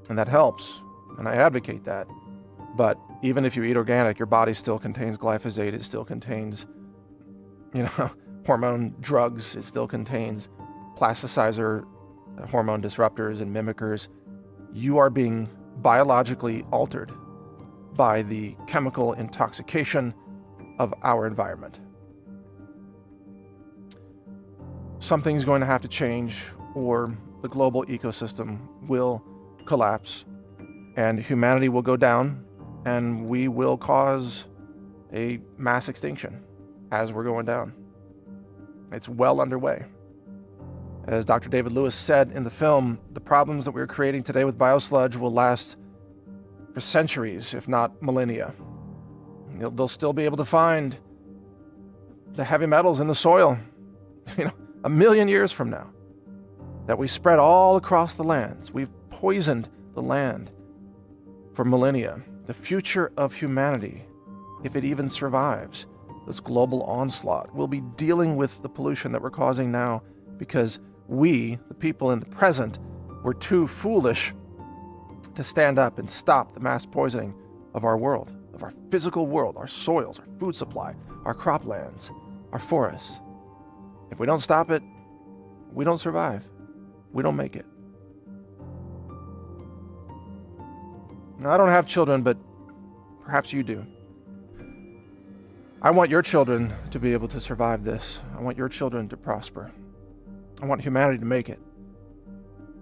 and that helps, and I advocate that. But even if you eat organic, your body still contains glyphosate. It still contains, hormone drugs. It still contains plasticizer, hormone disruptors and mimickers. You are being biologically altered by the chemical intoxication of our environment. Something's going to have to change, or the global ecosystem will collapse, and humanity will go down, and we will cause a mass extinction as we're going down. It's well underway. As Dr. David Lewis said in the film, the problems that we're creating today with Biosludged will last for centuries, if not millennia. They'll still be able to find the heavy metals in the soil, 1,000,000 years from now, that we spread all across the lands. We've poisoned the land for millennia. The future of humanity, if it even survives this global onslaught, will be dealing with the pollution that we're causing now because we, the people in the present, were too foolish to stand up and stop the mass poisoning of our world, of our physical world, our soils, our food supply, our croplands, our forests. If we don't stop it, we don't survive. We don't make it. Now, I don't have children, but perhaps you do. I want your children to be able to survive this. I want your children to prosper. I want humanity to make it.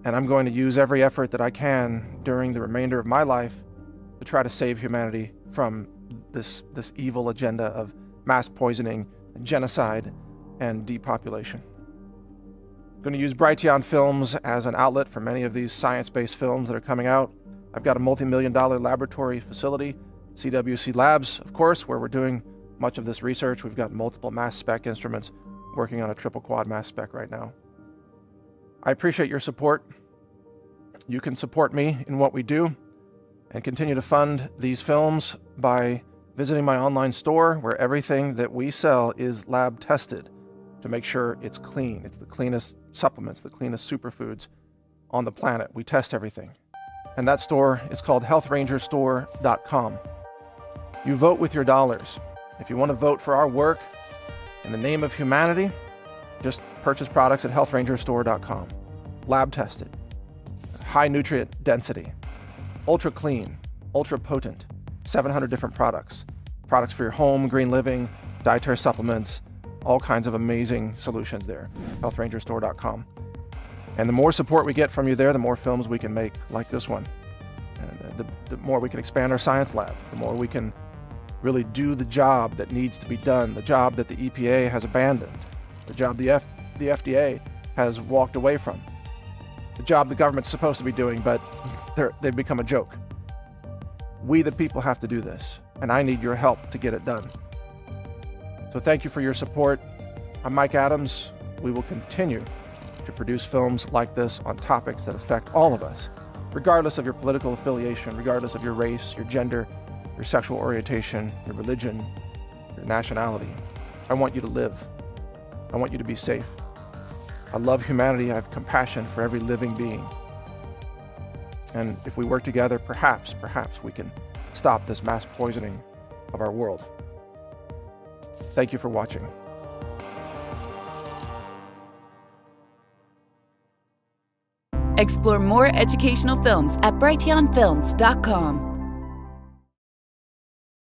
And I'm going to use every effort that I can during the remainder of my life to try to save humanity from this evil agenda of mass poisoning, genocide, and depopulation. I'm going to use Brighteon Films as an outlet for many of these science-based films that are coming out. I've got a multi-million-dollar laboratory facility, CWC Labs, of course, where we're doing much of this research. We've got multiple mass spec instruments working on a triple quad mass spec right now. I appreciate your support. You can support me in what we do and continue to fund these films by visiting my online store, where everything that we sell is lab tested to make sure it's clean. It's the cleanest supplements, the cleanest superfoods on the planet. We test everything. And that store is called healthrangerstore.com. You vote with your dollars. If you want to vote for our work in the name of humanity, just purchase products at healthrangerstore.com. Lab tested, high nutrient density, ultra clean, ultra potent, 700 different products. Products for your home, green living, dietary supplements, all kinds of amazing solutions there. healthrangerstore.com. And the more support we get from you there, the more films we can make like this one. And the more we can expand our science lab, the more we can really do the job that needs to be done, the job that the EPA has abandoned, the job the FDA has walked away from, the job the government's supposed to be doing, but they've become a joke. We, the people, have to do this, and I need your help to get it done. So thank you for your support. I'm Mike Adams. We will continue to produce films like this on topics that affect all of us, regardless of your political affiliation, regardless of your race, your gender, your sexual orientation, your religion, your nationality. I want you to live. I want you to be safe. I love humanity. I have compassion for every living being. And if we work together, perhaps we can stop this mass poisoning of our world. Thank you for watching. Explore more educational films at brighteonfilms.com.